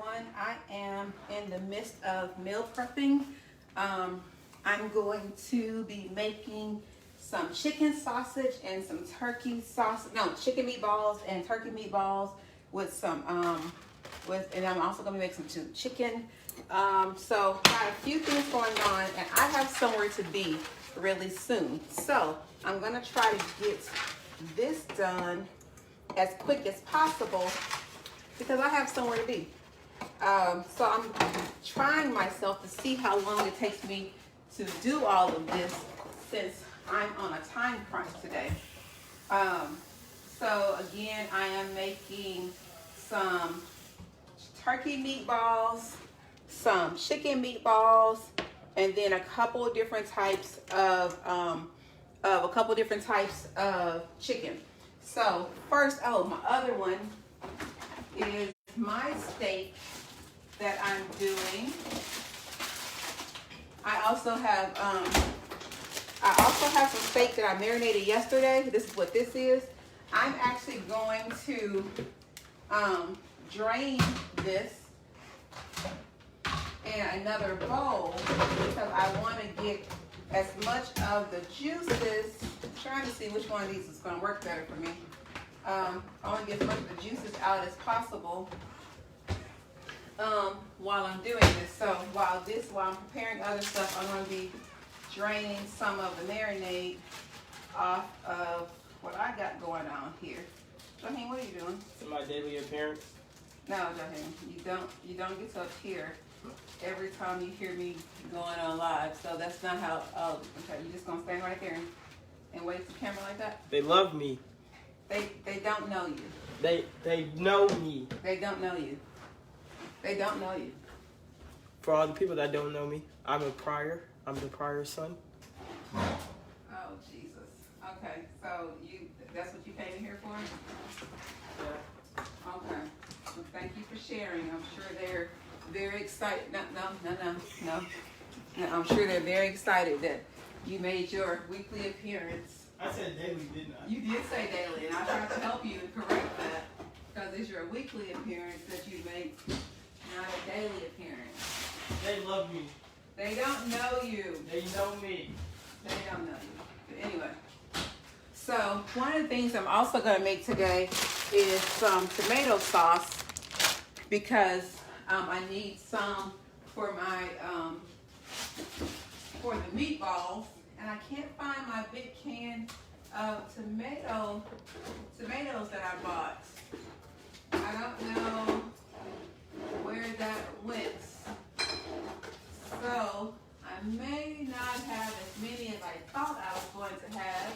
everyone. I am in the midst of meal prepping. I'm going to be making some chicken sausage and some turkey sausage. No, chicken meatballs and turkey meatballs with some and I'm also going to be making some chicken. So got a few things going on, and I have somewhere to be really soon. So I'm going to try to get this done as quick as possible because I have somewhere to be. So I'm trying myself to see how long it takes me to do all of this since I'm on a time crunch today. So again, I am making some turkey meatballs, some chicken meatballs, and then a couple of different types of chicken. So first, my other one is my steak that I'm doing. I also have some steak that I marinated yesterday. This is what this is. I'm actually going to drain this in another bowl because I want to get as much of the juices. I'm trying to see which one of these is going to work better for me. I want to get as much of the juices out as possible while I'm doing this. So while I'm preparing other stuff, I'm going to be draining some of the marinade off of what I got going on here. Jaheem, what are you doing? To my daily appearance. No, Jaheim, you don't get to appear every time you hear me going on live. So that's not how. Oh, okay. You just gonna stand right there and wait for the camera like that? They love me. They don't know you. They know me. They don't know you. They don't know you. For all the people that don't know me, I'm a prior. I'm the prior son. Oh Jesus. Okay, so that's what you came in here for? Yeah. Okay. Well, thank you for sharing. I'm sure they're very excited. No. I'm sure they're very excited that you made your weekly appearance. I said daily, didn't I? You did say daily, and I tried to help you correct that because it's your weekly appearance that you make, not a daily appearance. They love me. They don't know you. They know me. They don't know you. But anyway, so one of the things I'm also going to make today is some tomato sauce because I need some for my for the meatballs, and I can't find my big can of tomatoes that I bought. I don't know where that went. So I may not have as many as I thought I was going to have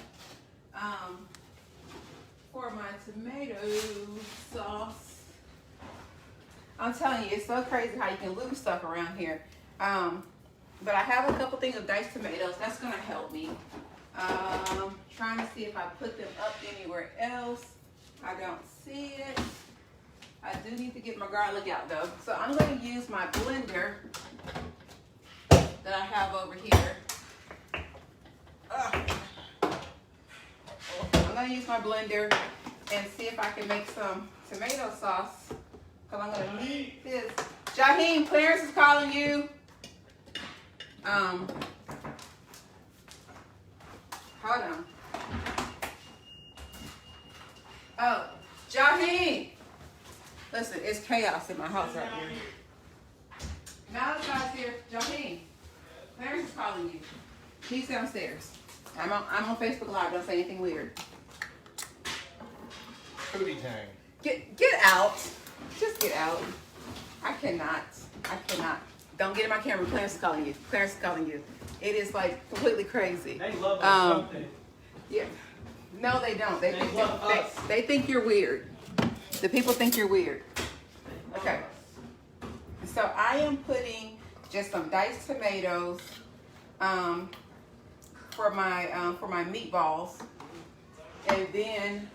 for my tomato sauce. I'm telling you, it's so crazy how you can lose stuff around here. But I have a couple things of diced tomatoes. That's going to help me. Trying to see if I put them up anywhere else. I don't see it. I do need to get my garlic out though. So I'm going to use my blender that I have over here. I'm going to use my blender and see if I can make some tomato sauce. Because I'm going to need this. Jaheim, Clarence is calling you. Hold on. Oh, Jaheim. Listen, it's chaos in my house right now. Malachi's here. Jaheim, Clarence is calling you. He's downstairs. I'm on Facebook Live. Don't say anything weird. Booty tang. Get out. Just get out. I cannot. Don't get in my camera. Clarence is calling you. Clarence is calling you. It is like completely crazy. They love us, don't they? Yeah. No, they don't. They love us. They think you're weird. The people think you're weird. Okay. So I am putting just some diced tomatoes for my meatballs, and then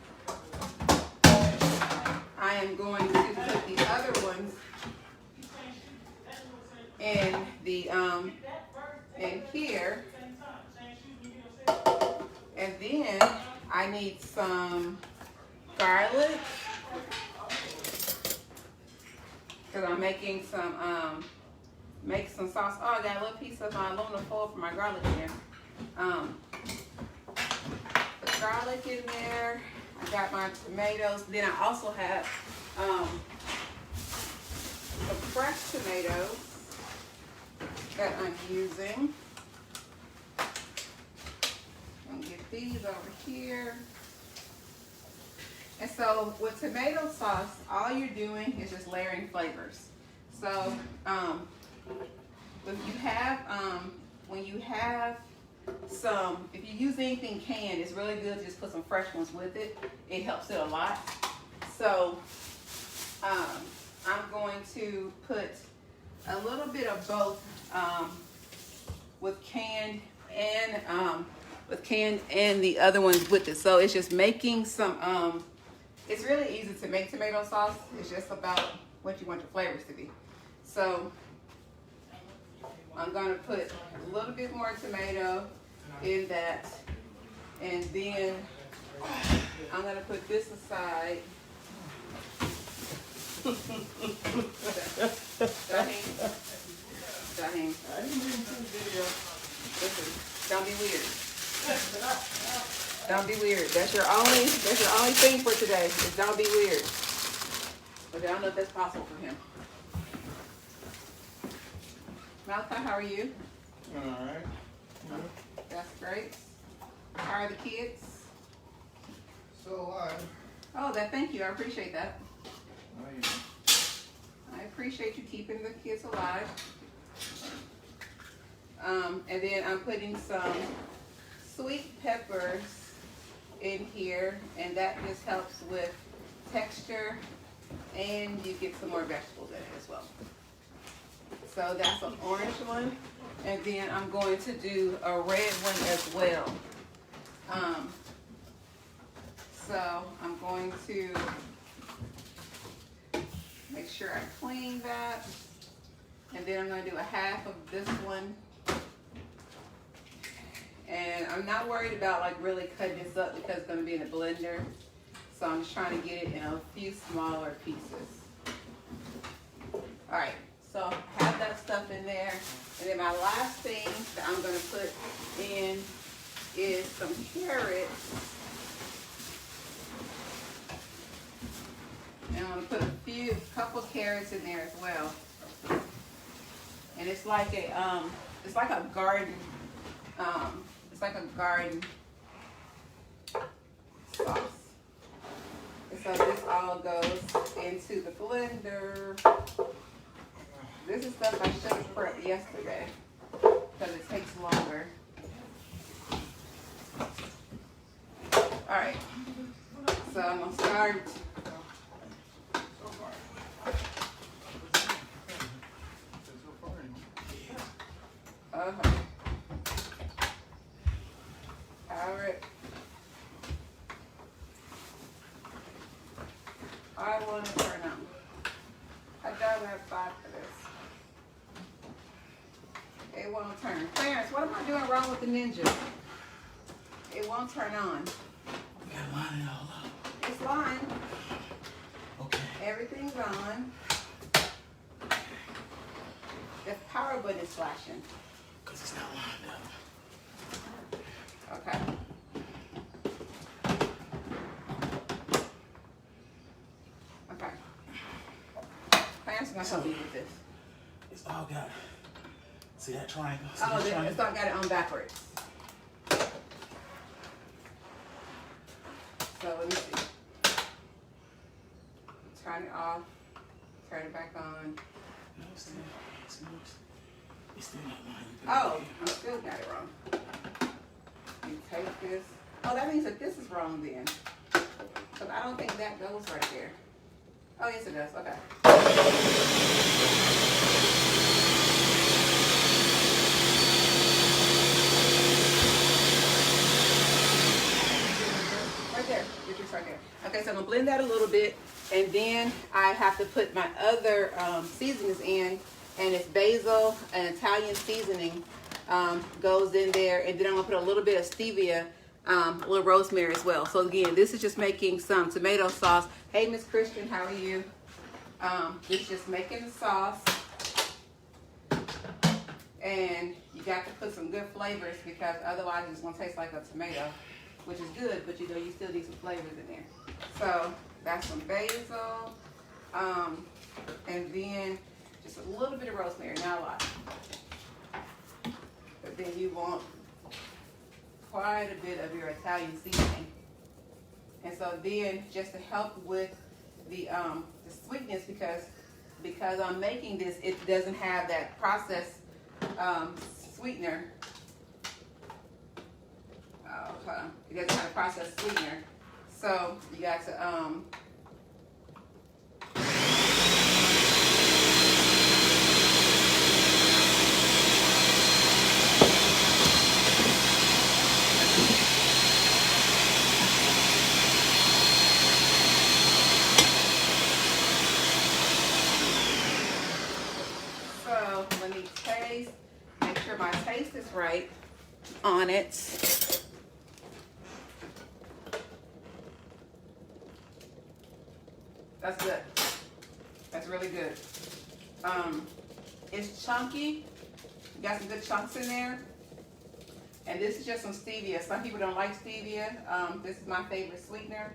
I am going to put the other ones in the in here, and then I need some garlic, because I'm making some sauce. Oh, I got a little piece of my aluminum foil for my garlic in there. The garlic in there. I got my tomatoes. Then I also have some fresh tomatoes that I'm using. I'm gonna get these over here. And so with tomato sauce, all you're doing is just layering flavors. So when you have some, if you use anything canned, it's really good to just put some fresh ones with it. It helps it a lot. So I'm going to put a little bit of both with canned and the other ones with it. So it's just making some, it's really easy to make tomato sauce. It's just about what you want your flavors to be. So I'm gonna put a little bit more tomato in that, and then I'm gonna put this aside. Shaheen. Listen, don't be weird. Don't be weird. That's your only thing for today. Is don't be weird. But I don't know if that's possible for him. Malachi, how are you? All right. That's great. How are the kids? Still alive. Oh, thank you. I appreciate that. How are you? I appreciate you keeping the kids alive. And then I'm putting some sweet peppers in here, and that just helps with texture, and you get some more vegetables in it as well. So that's an orange one, and then I'm going to do a red one as well. So I'm going to make sure I clean that, and then I'm going to do a half of this one. And I'm not worried about like really cutting this up because it's going to be in a blender. So I'm just trying to get it in a few smaller pieces. All right, so I have that stuff in there. And then my last thing that I'm going to put in is some carrots. And I'm going to put a couple carrots in there as well. And it's like a garden. It's like a garden sauce. And so this all goes into the blender. This is stuff I should have prepped yesterday because it takes longer. All right. So I'm gonna start. Carrot. I want to turn on. I don't have 5 for this. It won't turn. Clarence, what am I doing wrong with the Ninja? It won't turn on. We gotta line it all up. It's lined. Okay. Everything's on. The power button is flashing. Because it's not lined up. Okay. Okay. Clarence is gonna help me with this. It's all got. See that triangle? See Oh, that triangle? it's not got it on backwards. So let me see. Turn it off. Turn it back on. No, it's still not lined up. Oh, I still got it wrong. You take this. Oh, that means that this is wrong then. Because I don't think that goes right there. Oh, yes it does. Okay. Right there. Get this right there. Okay, so I'm going to blend that a little bit. And then I have to put my other seasonings in. And it's basil and Italian seasoning goes in there. And then I'm going to put a little bit of stevia, a little rosemary as well. So again, this is just making some tomato sauce. Hey, Miss Christian, how are you? It's just making the sauce. And you got to put some good flavors because otherwise it's gonna taste like a tomato, which is good, but you know you still need some flavors in there. So that's some basil, and then just a little bit of rosemary, not a lot. But then you want quite a bit of your Italian seasoning. And so then just to help with the sweetness, because I'm making this, it doesn't have that processed sweetener. It doesn't have a processed sweetener. So you got to so let me taste, make sure my taste is right on it. That's good. That's really good. It's chunky. You got some good chunks in there. And this is just some stevia. Some people don't like stevia. This is my favorite sweetener.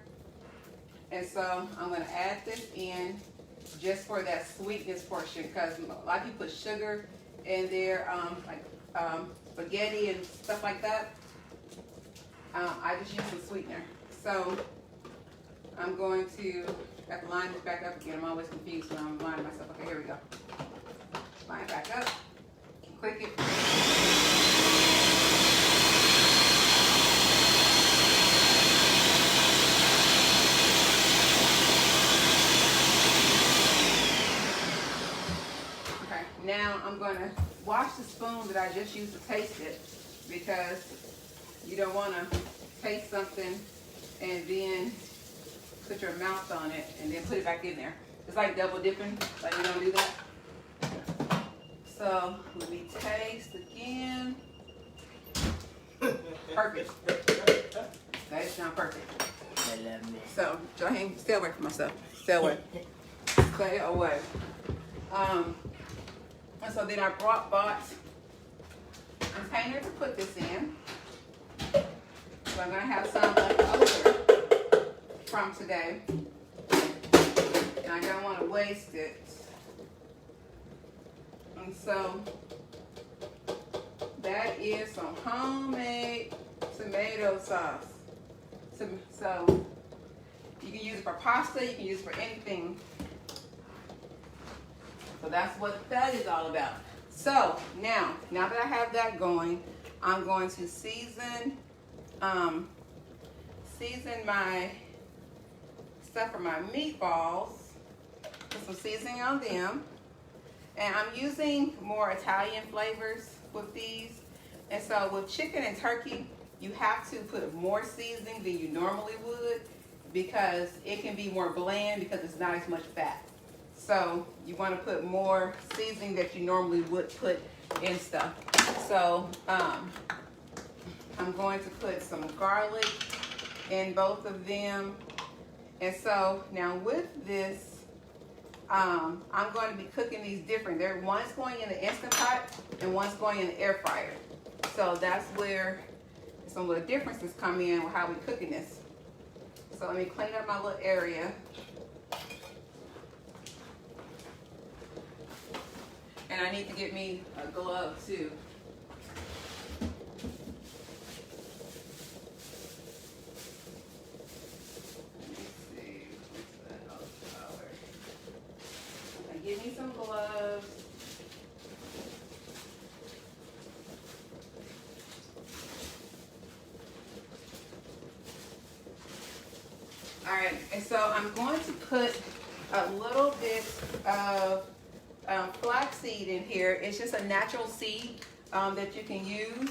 And so I'm going to add this in just for that sweetness portion, because a lot of people put sugar in there, like spaghetti and stuff like that. I just use some sweetener. So I'm going to have to line this back up again. I'm always confused when I'm lining myself. Okay, here we go. Line it back up. Click it. Okay, now I'm going to wash the spoon that I just used to taste it, because you don't want to taste something and then put your mouth on it and then put it back in there. It's like double dipping, like you don't do that. So let me taste again. Perfect. That sounds perfect. So Johann, stay away from myself. Stay away. Stay away. And so then I bought a container to put this in. So I'm gonna have some left over from today, and I don't want to waste it. And so that is some homemade tomato sauce. So you can use it for pasta, you can use it for anything. So that's what that is all about. So now that I have that going, I'm going to season my stuff for my meatballs. Put some seasoning on them. And I'm using more Italian flavors with these. And so with chicken and turkey, you have to put more seasoning than you normally would, because it can be more bland because it's not as much fat. So you want to put more seasoning that you normally would put in stuff. So I'm going to put some garlic in both of them. And so now with this, I'm going to be cooking these different. One's going in the Instant Pot and one's going in the air fryer. So that's where some little differences come in with how we're cooking this. So let me clean up my little area. And I need to get me a glove too. Give me some gloves. All right, and so I'm going to put a little bit of flaxseed in here. It's just a natural seed that you can use.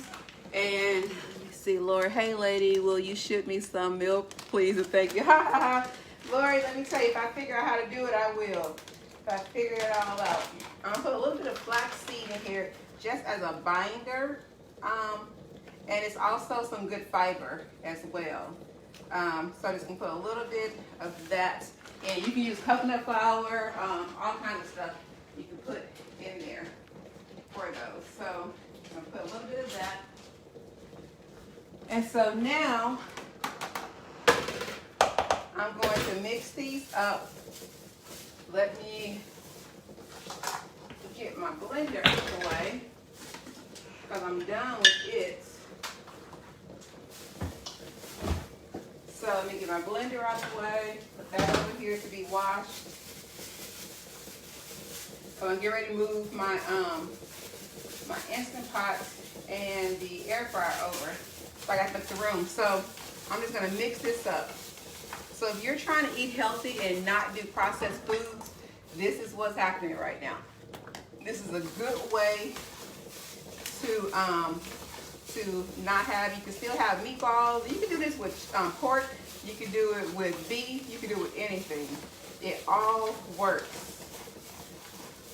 And let me see, Lori, hey lady, will you ship me some milk, please and thank you. Lori, let me tell you, if I figure out how to do it, I will. If I figure it all out. I'm gonna put a little bit of flaxseed in here just as a binder. And it's also some good fiber as well. So I'm just gonna put a little bit of that And you can use coconut flour, all kinds of stuff you can put in there for those. So I'm gonna put a little bit of that. And so now I'm going to mix these up. Let me get my blender out of the way because I'm done with it. So let me get my blender out of the way, put that over here to be washed. So I'm getting ready to move my my Instant Pot and the air fryer over. So I got the room. So I'm just gonna mix this up. So if you're trying to eat healthy and not do processed foods, this is what's happening right now. This is a good way to not have, you can still have meatballs. You can do this with pork. You can do it with beef. You can do it with anything. It all works.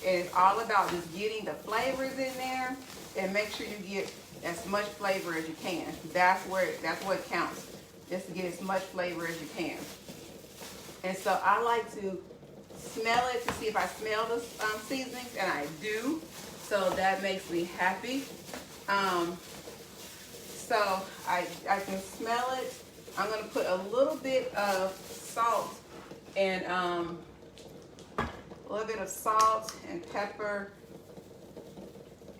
And it's all about just getting the flavors in there and make sure you get as much flavor as you can. That's what counts. Just to get as much flavor as you can. And so I like to smell it to see if I smell the seasonings, and I do. So that makes me happy. So I can smell it. I'm gonna put a little bit of salt and a little bit of salt and pepper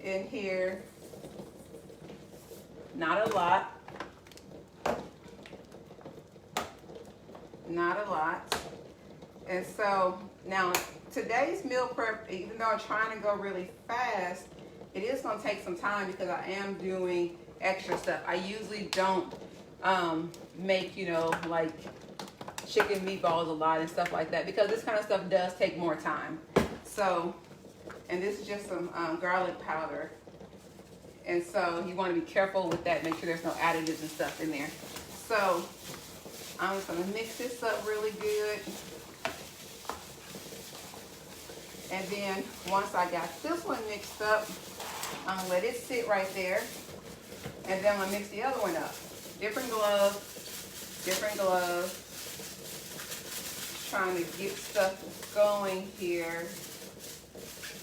in here. Not a lot. Not a lot. And so now today's meal prep, even though I'm trying to go really fast, it is going to take some time because I am doing extra stuff. I usually don't make, you know, like chicken meatballs a lot and stuff like that because this kind of stuff does take more time. So, and this is just some garlic powder. And so you want to be careful with that. Make sure there's no additives and stuff in there. So I'm just going to mix this up really good. And then once I got this one mixed up, I'm going to let it sit right there. And then I'm going to mix the other one up. Different glove, different glove. Trying to get stuff going here.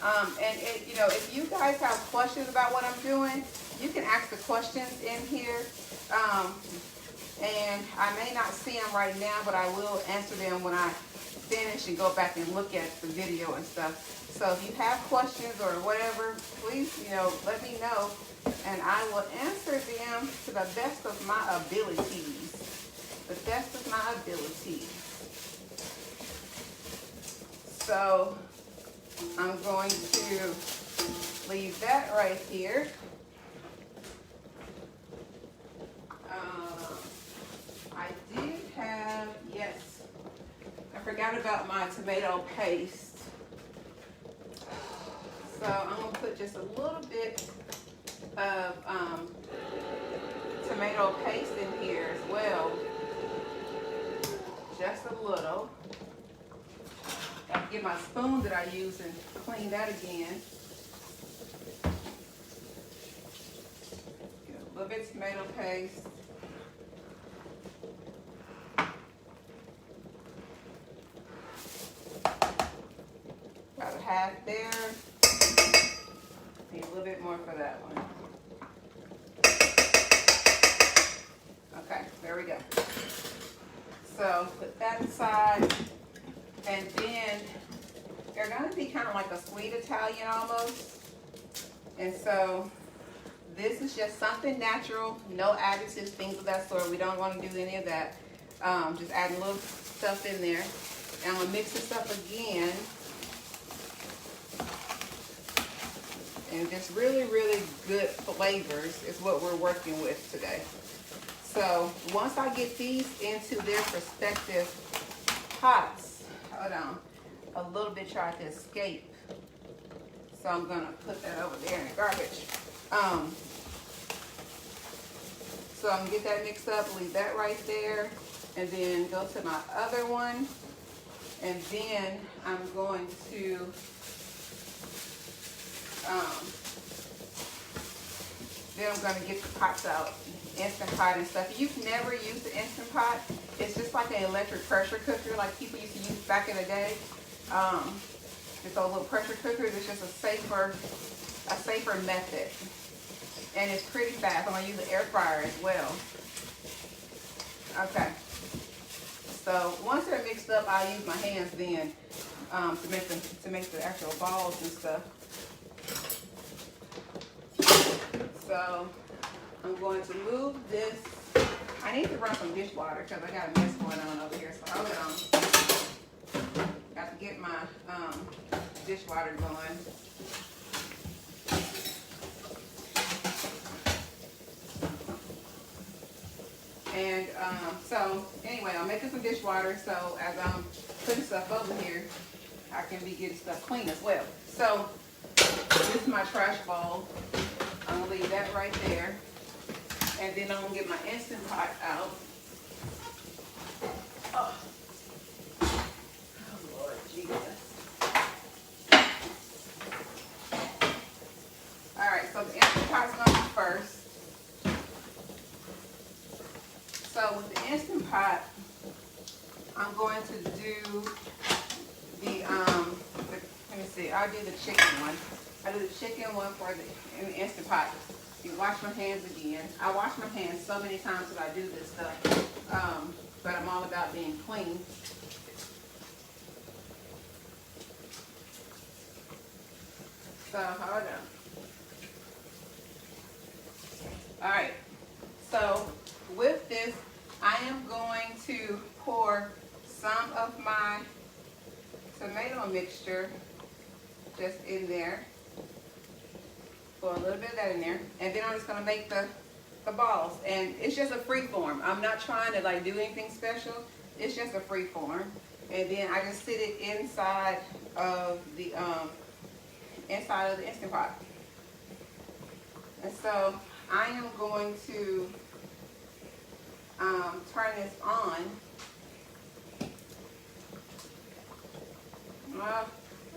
And you know, if you guys have questions about what I'm doing, you can ask the questions in here. And I may not see them right now, but I will answer them when I finish and go back and look at the video and stuff. So if you have questions or whatever, please, you know, let me know, and I will answer them to the best of my abilities. The best of my abilities. So I'm going to leave that right here. I did have, yes, I forgot about my tomato paste. So I'm going to put just a little bit of tomato paste in here as well. Just a little. I can get my spoon that I use and clean that again. Get a little bit of tomato paste. About a half there. Need a little bit more for that one. Okay, there we go. So put that aside. And then they're going to be kind of like a sweet Italian almost. And so this is just something natural, no additives, things of that sort. We don't want to do any of that. Just adding a little stuff in there. And I'm going to mix this up again. And just really, really good flavors is what we're working with today. So once I get these into their respective pots, hold on, a little bit tried to escape. So I'm gonna put that over there in the garbage. So I'm gonna get that mixed up, leave that right there, and then go to my other one. And then I'm going to then I'm gonna get the pots out, Instant Pot and stuff. If you've never used the Instant Pot, it's just like an electric pressure cooker, like people used to use back in the day. It's those little pressure cookers. It's just a safer method. And it's pretty fast. I'm gonna use the air fryer as well. Okay. So once they're mixed up, I'll use my hands then to make the actual balls and stuff. So I'm going to move this. I need to run some dishwater because I got a mess going on over here. So hold on. Got to get my dishwater going. And so anyway, I'm making some dishwater. So as I'm putting stuff over here, I can be getting stuff clean as well. So this is my trash bowl. I'm gonna leave that right there. And then I'm gonna get my Instant Pot out. Oh, Lord Jesus. All right, so the Instant Pot's gonna be first. So with the Instant Pot, I'm going to do let me see, I'll do the chicken one. I do the chicken one in the Instant Pot. You wash my hands again. I wash my hands so many times that I do this stuff, but I'm all about being clean. So hold on. All right. So with this, I am going to pour some of my tomato mixture just in there. Pour a little bit of that in there. And then I'm just going to make the balls. And it's just a free form. I'm not trying to like do anything special. It's just a free form. And then I just sit it inside of the Instant Pot. And so I am going to turn this on.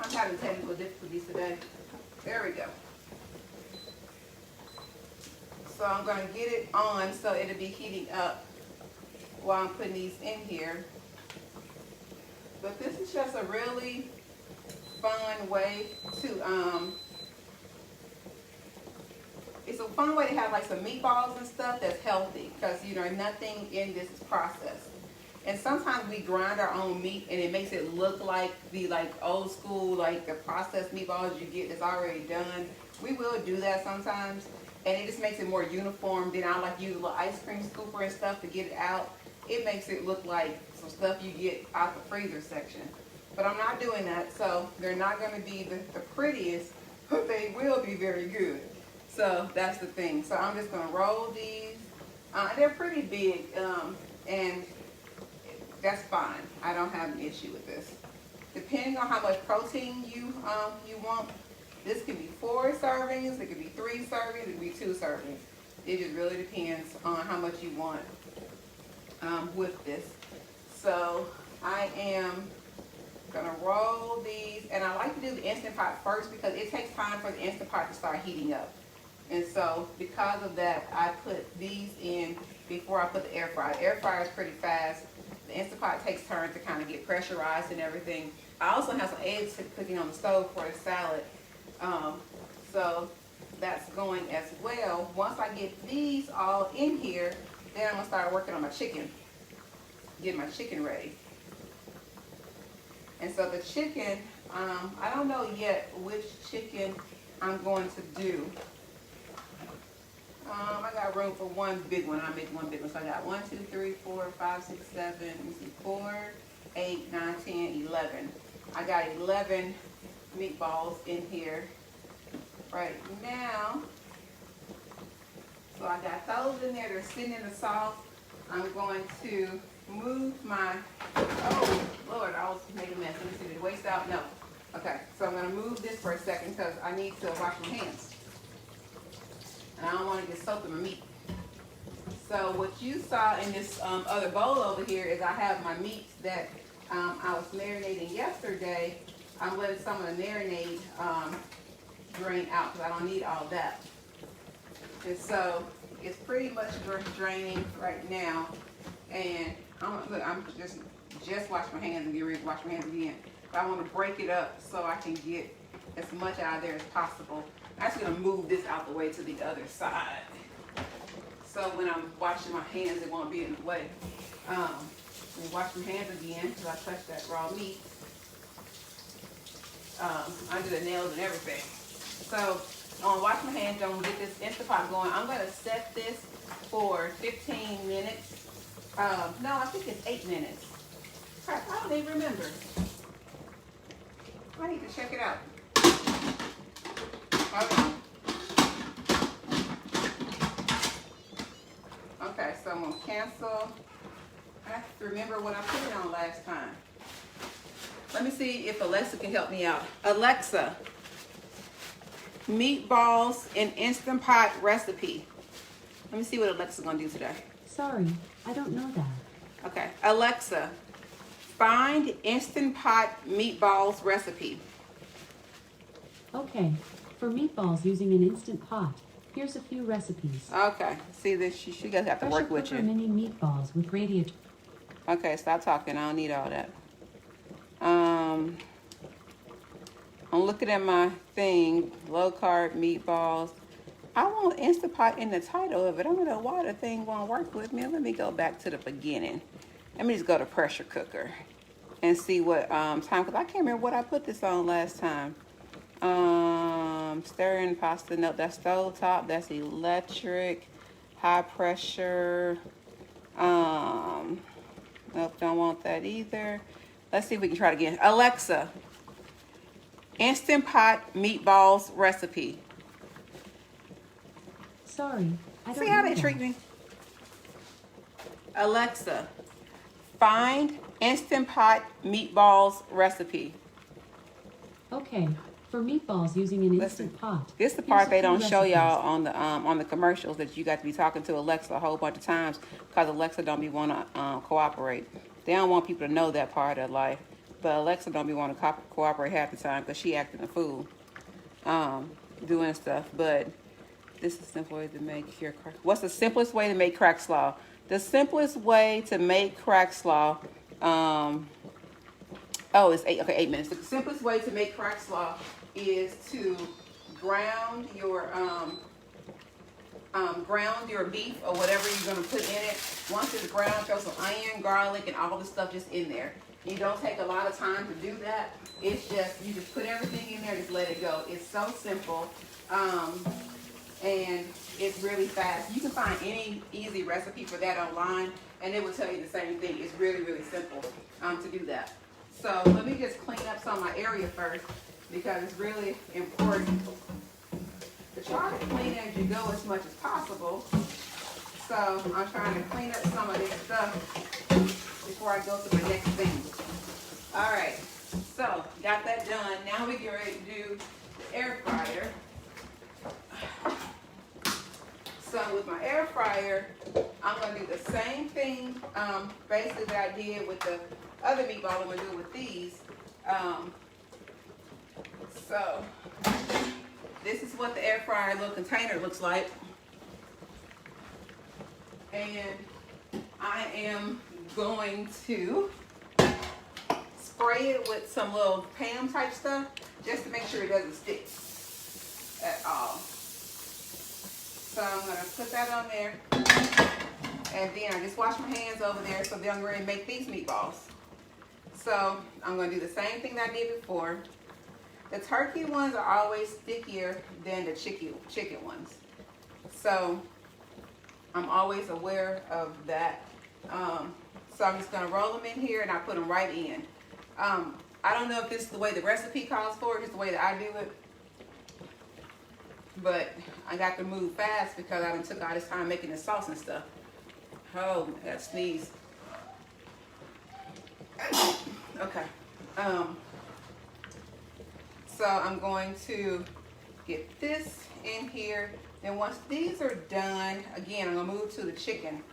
I'm having technical difficulties today. There we go. So I'm going to get it on so it'll be heating up while I'm putting these in here. But this is just a really fun way to it's a fun way to have like some meatballs and stuff that's healthy, because you know nothing in this is processed. And sometimes we grind our own meat and it makes it look like the old school, like the processed meatballs you get that's already done. We will do that sometimes, and it just makes it more uniform. Then I like use a little ice cream scooper and stuff to get it out. It makes it look like some stuff you get out the freezer section. But I'm not doing that, so they're not going to be the prettiest, but they will be very good. So that's the thing. So I'm just going to roll these. They're pretty big, and that's fine. I don't have an issue with this. Depending on how much protein you want, this could be 4 servings, it could be 3 servings, it could be 2 servings. It just really depends on how much you want with this. So I am gonna roll these, and I like to do the Instant Pot first because it takes time for the Instant Pot to start heating up. And so because of that, I put these in before I put the air fryer. The air fryer is pretty fast. The Instant Pot takes turns to kind of get pressurized and everything. I also have some eggs cooking on the stove for the salad. So that's going as well. Once I get these all in here, then I'm gonna start working on my chicken. Get my chicken ready. And so the chicken, I don't know yet which chicken I'm going to do. I got room for one big one. I'll make one big one. So I got 1, 2, 3, 4, 5, 6, 7, let me see, 4, 8, 9, 10, 11. I got 11 meatballs in here right now. So I got those in there. They're sitting in the sauce. I'm going to move my, oh Lord, I was making a mess. Let me see, did it waste out? No. Okay, so I'm going to move this for a second because I need to wash my hands. And I don't want to get soaked in my meat. So what you saw in this other bowl over here is I have my meats that I was marinating yesterday. I'm letting some of the marinade drain out because I don't need all that. And so it's pretty much draining right now. And I'm just just washed my hands and get ready to wash my hands again. But I want to break it up so I can get as much out of there as possible. I'm just going to move this out the way to the other side. So when I'm washing my hands, it won't be in the way. Let me wash my hands again because I touched that raw meat under the nails and everything. So I'm going to wash my hands. I'm going to get this Instant Pot going. I'm going to set this for 15 minutes. No, I think it's 8 minutes. Crap, I don't even remember. I need to check it out. Hold on. Okay, so I'm going to cancel. I have to remember what I put it on last time. Let me see if Alexa can help me out. Alexa, meatballs in Instant Pot recipe. Let me see what Alexa's going to do today. Sorry, I don't know that. Okay, Alexa, find Instant Pot meatballs recipe. Okay, for meatballs using an Instant Pot, here's a few recipes. Okay, see this, she does have to Pressure work with cooker you. mini meatballs with radiator. Okay, stop talking. I don't need all that. I'm looking at my thing, low carb meatballs. I want Instant Pot in the title of it. I don't know why the thing won't work with me. Let me go back to the beginning. Let me just go to pressure cooker and see what time, because I can't remember what I put this on last time. Stirring pasta, no, that's stove top, that's electric, high pressure. Nope, don't want that either. Let's see if we can try it again. Alexa, Instant Pot meatballs recipe. Sorry, I don't See know how they that. treat me? Alexa, find Instant Pot meatballs recipe. Okay, for meatballs using an Listen, Instant Pot. This is the here's part a they few don't show recipes. y'all on the commercials, that you got to be talking to Alexa a whole bunch of times because Alexa don't be want to cooperate. They don't want people to know that part of life, but Alexa don't be want to cooperate half the time because she acting a fool, doing stuff. But this is the simple way to make your crack. What's the simplest way to make crack slaw? The simplest way to make crack slaw. It's 8 minutes. The simplest way to make crack slaw is to ground your beef or whatever you're gonna put in it. Once it's ground, throw some onion, garlic, and all the stuff just in there. You don't take a lot of time to do that. It's just, you just put everything in there, just let it go. It's so simple, and it's really fast. You can find any easy recipe for that online, and it will tell you the same thing. It's really, really simple to do that. So let me just clean up some of my area first, because it's really important to try to clean as you go as much as possible. So I'm trying to clean up some of this stuff before I go to my next thing. All right, so got that done. Now we get ready to do the air fryer. So with my air fryer, I'm gonna do the same thing basically that I did with the other meatball. I'm gonna do with these. So this is what the air fryer little container looks like. And I am going to spray it with some little Pam type stuff just to make sure it doesn't stick at all. So I'm gonna put that on there. And then I just wash my hands over there, so then I'm ready to make these meatballs. So I'm gonna do the same thing that I did before. The turkey ones are always stickier than the chicken ones. So I'm always aware of that. So I'm just gonna roll them in here and I put them right in. I don't know if this is the way the recipe calls for it, it's the way that I do it. But I got to move fast because I done took all this time making the sauce and stuff. Oh, I got to sneeze. Okay. So I'm going to get this in here. Then once these are done, again, I'm gonna move to the chicken.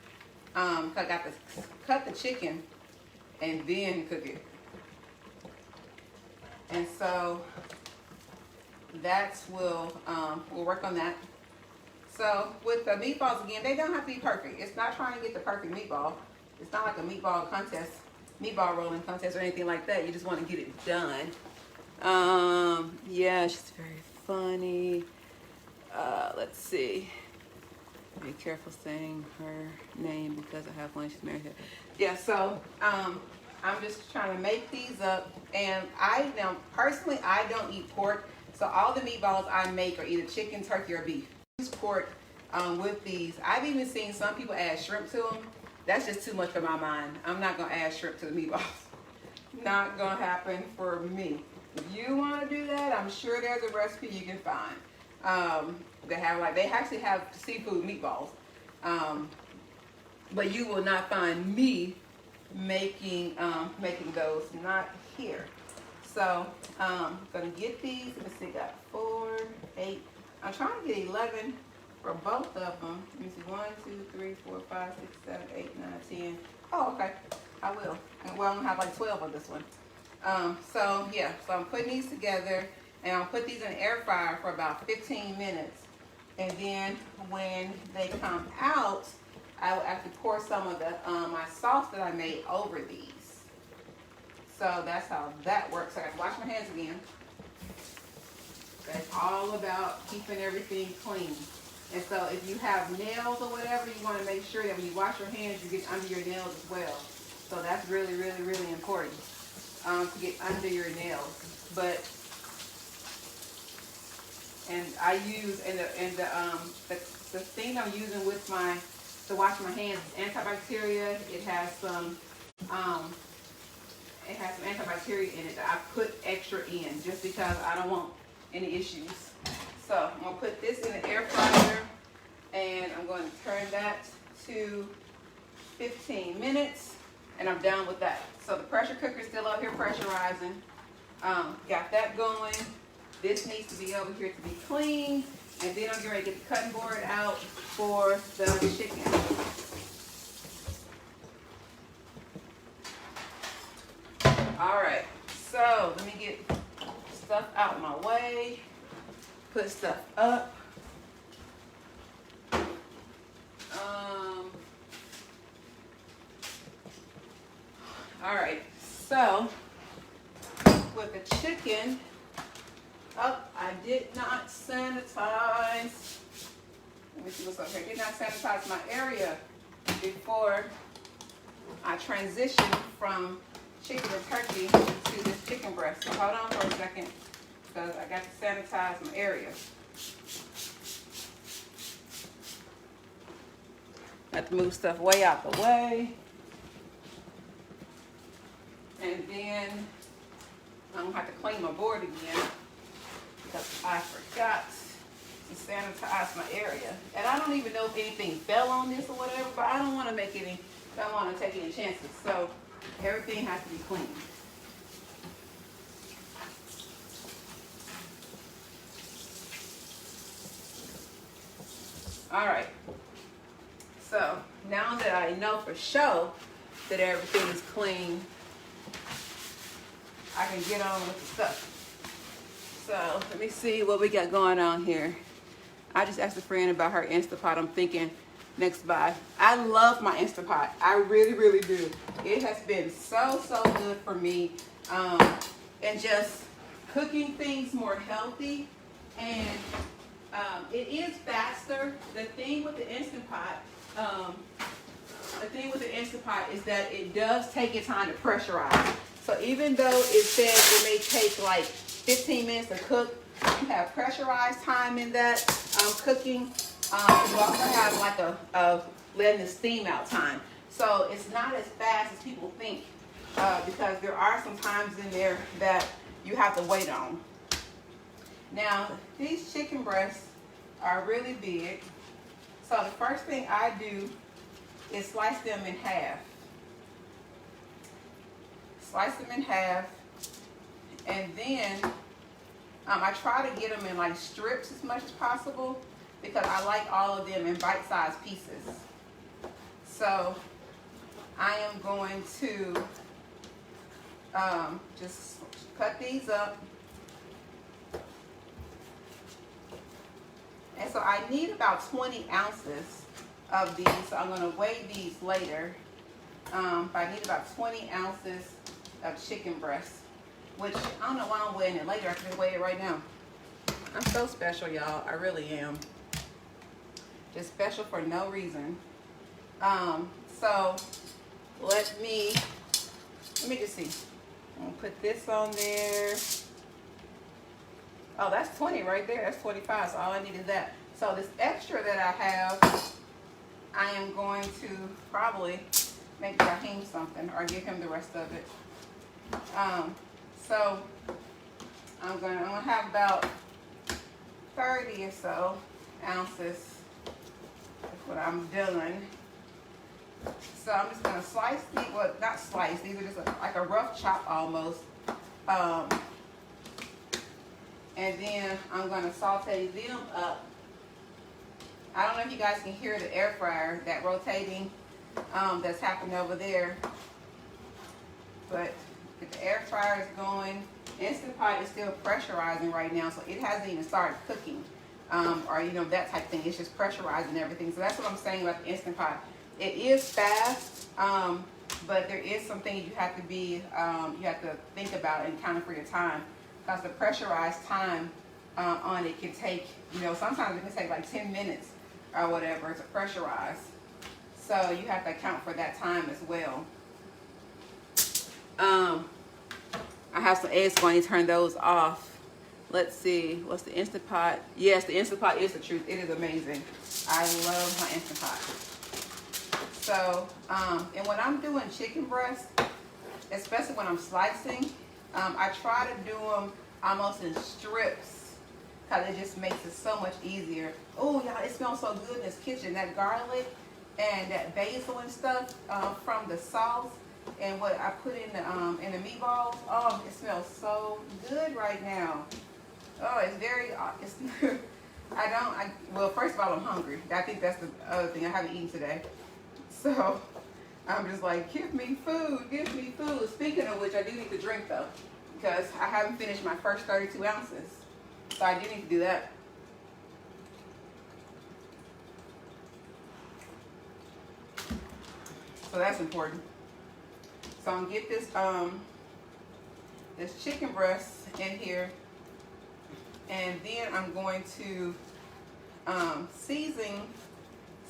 I got to cut the chicken and then cook it. And so we'll work on that. So with the meatballs, again, they don't have to be perfect. It's not trying to get the perfect meatball. It's not like a meatball contest. meatball rolling contest or anything like that. You just want to get it done. Yeah, she's very funny. Let's see. Be careful saying her name because I have one. She's married here. Yeah, so I'm just trying to make these up. And now personally, I don't eat pork. So all the meatballs I make are either chicken, turkey, or beef. I use pork with these. I've even seen some people add shrimp to them. That's just too much for my mind. I'm not going to add shrimp to the meatballs. Not going to happen for me. If you want to do that, I'm sure there's a recipe you can find. They actually have seafood meatballs. But you will not find me making those, not here. So I'm gonna get these. Let's see, got 4, 8. I'm trying to get 11 for both of them. Let me see, 1, 2, 3, 4, 5, 6, 7, 8, 9, 10. Oh, okay, I will. Well, I'm gonna have like 12 on this one. So I'm putting these together, and I'll put these in the air fryer for about 15 minutes. And then when they come out, I will actually pour some of the my sauce that I made over these. So that's how that works. So I got to wash my hands again. That's all about keeping everything clean. And so if you have nails or whatever, you want to make sure that when you wash your hands, you get under your nails as well. So that's really, really, really important to get under your nails. But I use the thing I'm using with to wash my hands is antibacteria. It has some antibacteria in it that I put extra in just because I don't want any issues. So I'm gonna put this in the air fryer, and I'm going to turn that to 15 minutes, and I'm done with that. So the pressure cooker is still up here pressurizing. Got that going. This needs to be over here to be clean, and then I'm getting ready to get the cutting board out for the chicken. All right, so let me get stuff out of my way, put stuff up. All right, so with the chicken, I did not sanitize. Let me see what's up here. I did not sanitize my area before I transitioned from chicken and turkey to this chicken breast. So hold on for a second because I got to sanitize my area. Have to move stuff way out the way. And then I'm going to have to clean my board again because I forgot to sanitize my area. And I don't even know if anything fell on this or whatever, but I don't want to take any chances. So everything has to be clean. All right. So now that I know for sure that everything is clean, I can get on with the stuff. So let me see what we got going on here. I just asked a friend about her Instapot. I'm thinking next buy. I love my Instapot. I really, really do. It has been so good for me. And just cooking things more healthy. And it is faster. The thing with the Instapot, is that it does take your time to pressurize. So even though it says it may take like 15 minutes to cook, you have pressurized time in that cooking. You also have like a letting the steam out time. So it's not as fast as people think because there are some times in there that you have to wait on. Now, these chicken breasts are really big. So the first thing I do is slice them in half. Slice them in half, and then I try to get them in like strips as much as possible because I like all of them in bite-sized pieces. So I am going to just cut these up. And so I need about 20 ounces of these. So I'm going to weigh these later. But I need about 20 ounces of chicken breast, which I don't know why I'm weighing it later. I can weigh it right now. I'm so special, y'all. I really am. Just special for no reason. So let me just see. I'm gonna put this on there. Oh, that's 20 right there. That's 25. So all I need is that. So this extra that I have, I am going to probably make Raheem something or give him the rest of it. So I'm gonna have about 30 or so ounces. That's what I'm doing. So I'm just gonna slice these. Well, not slice. These are just like a rough chop almost. And then I'm gonna saute them up. I don't know if you guys can hear the air fryer, that rotating that's happening over there. But if the air fryer is going, Instant Pot is still pressurizing right now, so it hasn't even started cooking. Or that type of thing. It's just pressurizing everything. So that's what I'm saying about the Instant Pot. It is fast, but there is some things you have to think about and count for your time, because the pressurized time on it can take, sometimes it can take like 10 minutes or whatever to pressurize. So you have to account for that time as well. I have some eggs going to turn those off. Let's see, what's the Instant Pot? Yes, the Instant Pot is the truth. It is amazing. I love my Instant Pot. So, and when I'm doing chicken breast, especially when I'm slicing, I try to do them almost in strips, because it just makes it so much easier. Oh, y'all, it smells so good in this kitchen. That garlic and that basil and stuff from the sauce and what I put in the meatballs. Oh, it smells so good right now. Oh, it's very, well, first of all, I'm hungry. I think that's the other thing. I haven't eaten today. So, I'm just like, give me food, give me food. Speaking of which, I do need to drink though, because I haven't finished my first 32 ounces. So I do need to do that. So that's important. So I'm gonna get this chicken breast in here. And then I'm going to season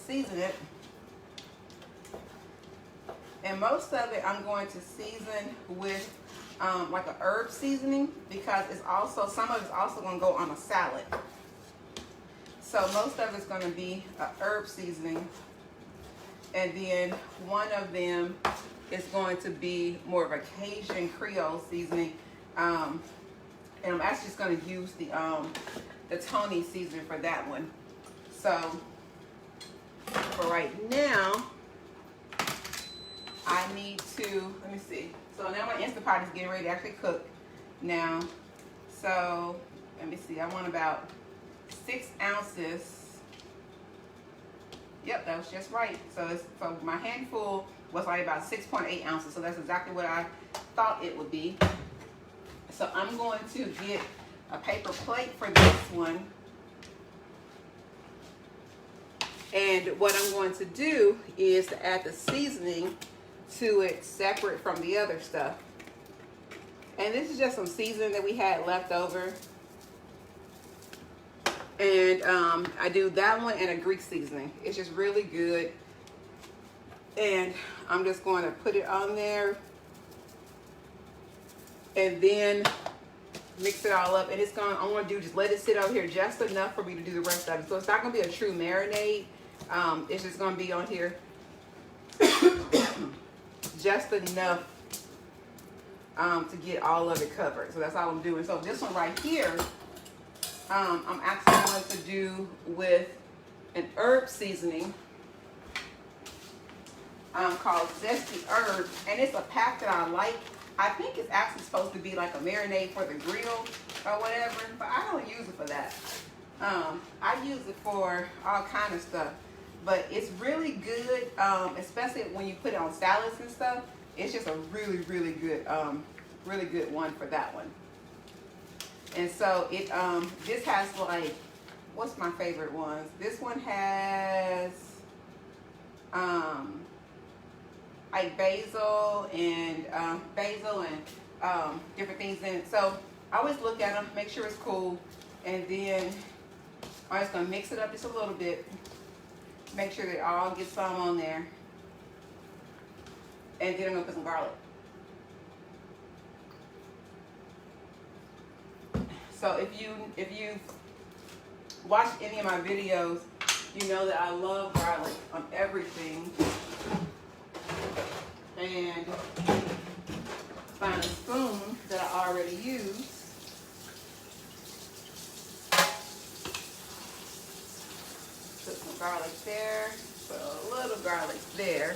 it. And most of it I'm going to season with like a herb seasoning, because some of it's also going to go on a salad. So most of it's going to be a herb seasoning. And then one of them is going to be more of a Cajun Creole seasoning. And I'm actually just going to use the Tony seasoning for that one. So for right now, I need to, let me see. So now my Instant Pot is getting ready to actually cook now. So let me see, I want about 6 ounces. Yep, that was just right. So my handful was like about 6.8 ounces. So that's exactly what I thought it would be. So I'm going to get a paper plate for this one. And what I'm going to do is to add the seasoning to it separate from the other stuff. And this is just some seasoning that we had left over. And I do that one and a Greek seasoning. It's just really good. And I'm just going to put it on there. And then mix it all up. And I'm going to do just let it sit over here just enough for me to do the rest of it. So it's not going to be a true marinade. It's just going to be on here just enough to get all of it covered. So that's all I'm doing. So this one right here, I'm actually going to do with an herb seasoning called Zesty Herb. And it's a pack that I like. I think it's actually supposed to be like a marinade for the grill or whatever, but I don't use it for that. I use it for all kind of stuff. But it's really good, especially when you put it on salads and stuff. It's just a really, really good one for that one. And so it this has like, what's my favorite ones? This one has like basil and different things in it. So I always look at them, make sure it's cool, and then I'm just gonna mix it up just a little bit. Make sure that it all gets some on there, and then I'm gonna put some garlic. So if you watch any of my videos, you know that I love garlic on everything. And find a spoon that I already used. Put some garlic there, put a little garlic there.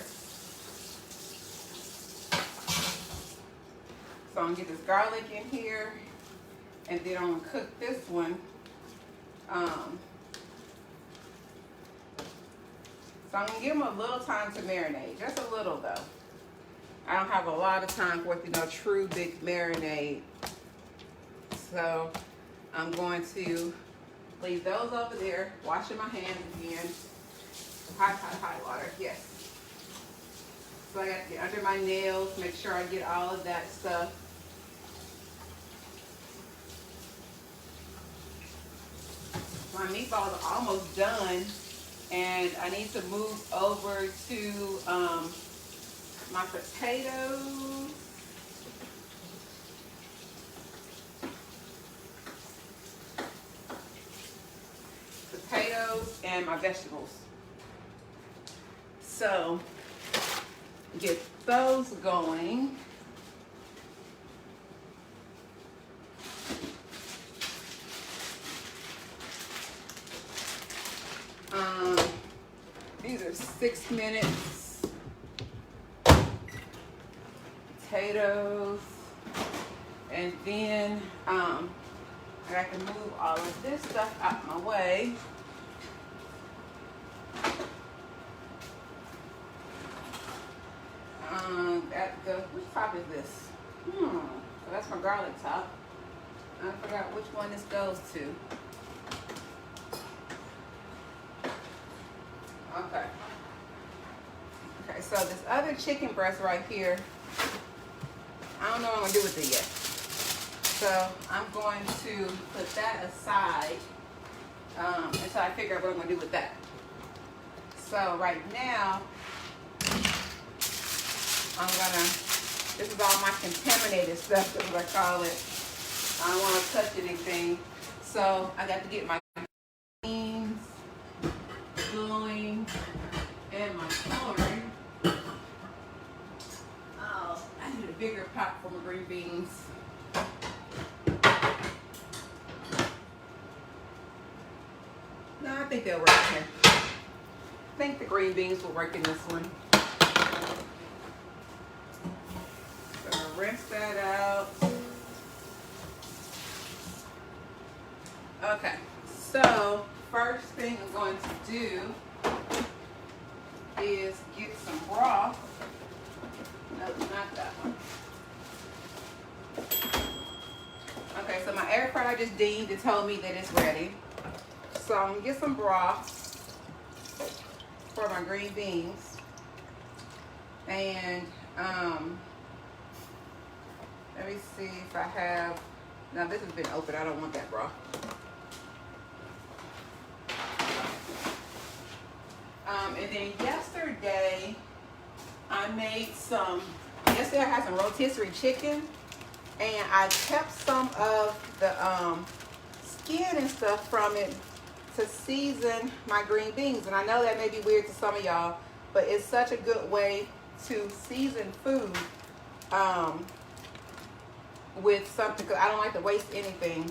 So I'm gonna get this garlic in here, and then I'm gonna cook this one. So I'm gonna give them a little time to marinate, just a little though. I don't have a lot of time for it, true big marinade. So I'm going to leave those over there, washing my hands again. Hot water, yes. So I got to get under my nails, make sure I get all of that stuff. My meatballs are almost done, and I need to move over to my potatoes. Potatoes and my vegetables. So get those going. These are 6 minutes. Potatoes. And then I got to move all of this stuff out my way. Which top is this? So that's my garlic top. I forgot which one this goes to. Okay. Okay, so this other chicken breast right here, I don't know what I'm gonna do with it yet. So I'm going to put that aside until I figure out what I'm gonna do with that. So right now, this is all my contaminated stuff, that's what I call it. I don't want to touch anything. So I got to get my beans going and my celery. Oh, I need a bigger pot for my green beans. No, I think they'll work here. I think the green beans will work in this one. Rinse that out. Okay, so first thing I'm going to do is get some broth. No, not that one. Okay, so my air fryer just dinged. It told me that it's ready. So I'm gonna get some broth for my green beans. And let me see if I have, now this has been open, I don't want that broth. And then yesterday I had some rotisserie chicken, and I kept some of the skin and stuff from it to season my green beans. And I know that may be weird to some of y'all, but it's such a good way to season food. With something, because I don't like to waste anything,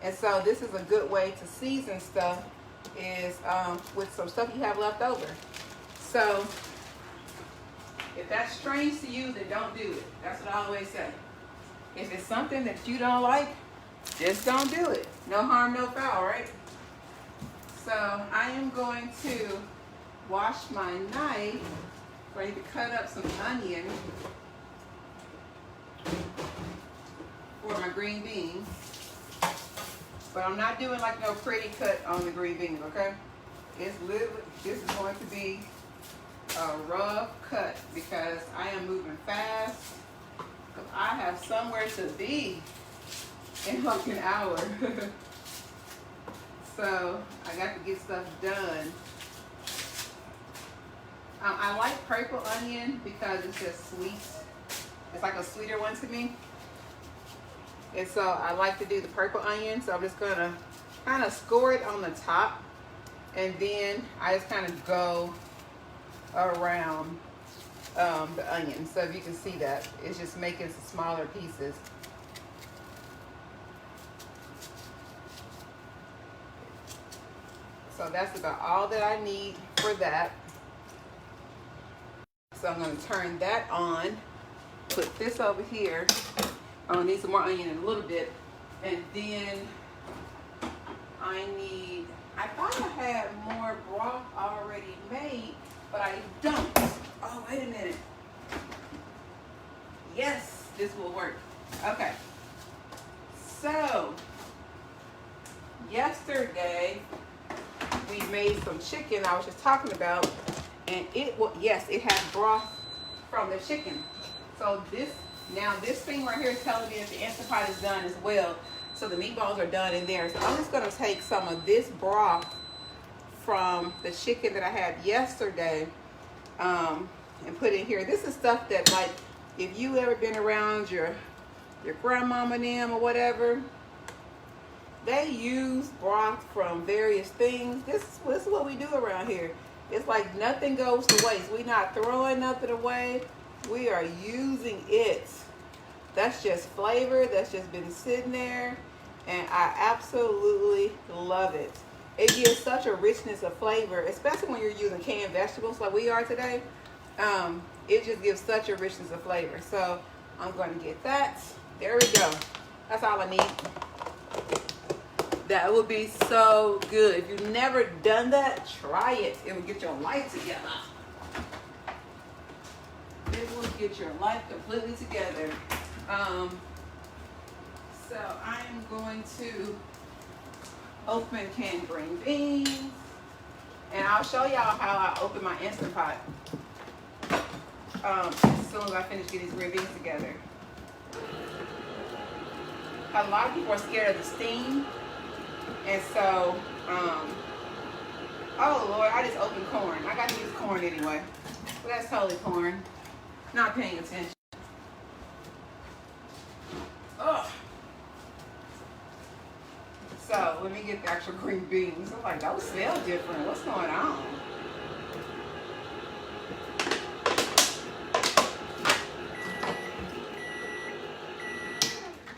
and so this is a good way to season stuff, is with some stuff you have left over. So if that's strange to you, then don't do it. That's what I always say. If it's something that you don't like, just don't do it. No harm, no foul, right? So I am going to wash my knife. I need to cut up some onion for my green beans, but I'm not doing like no pretty cut on the green beans, okay? It's literally, this is going to be a rough cut because I am moving fast. Because I have somewhere to be in like an hour. So I got to get stuff done. I like purple onion because it's just sweet. It's like a sweeter one to me. And so I like to do the purple onion. So I'm just going to kind of score it on the top. And then I just kind of go around the onion. So if you can see that, it's just making some smaller pieces. So that's about all that I need for that. So I'm going to turn that on, put this over here. I need some more onion in a little bit. And then I thought I had more broth already made, but I don't. Oh, wait a minute. Yes, this will work. Okay. So, yesterday, we made some chicken I was just talking about, and it had broth from the chicken. So this thing right here is telling me that the Instant Pot is done as well. So the meatballs are done in there. So I'm just gonna take some of this broth from the chicken that I had yesterday and put in here. This is stuff that, like, if you ever been around your grandmama and them or whatever, they use broth from various things. This is what we do around here. It's like nothing goes to waste. We're not throwing nothing away. We are using it. That's just flavor. That's just been sitting there. And I absolutely love it. It gives such a richness of flavor, especially when you're using canned vegetables like we are today. It just gives such a richness of flavor. So I'm going to get that. There we go. That's all I need. That would be so good. If you've never done that, try it. It will get your life together. It will get your life completely together. So I am going to open canned green beans. And I'll show y'all how I open my Instant Pot as soon as I finish getting these green beans together. A lot of people are scared of the steam. And so, oh Lord, I just opened corn. I got to use corn anyway. But that's totally corn. Not paying attention. Ugh. So, let me get the actual green beans. I'm like, those smell different. What's going on?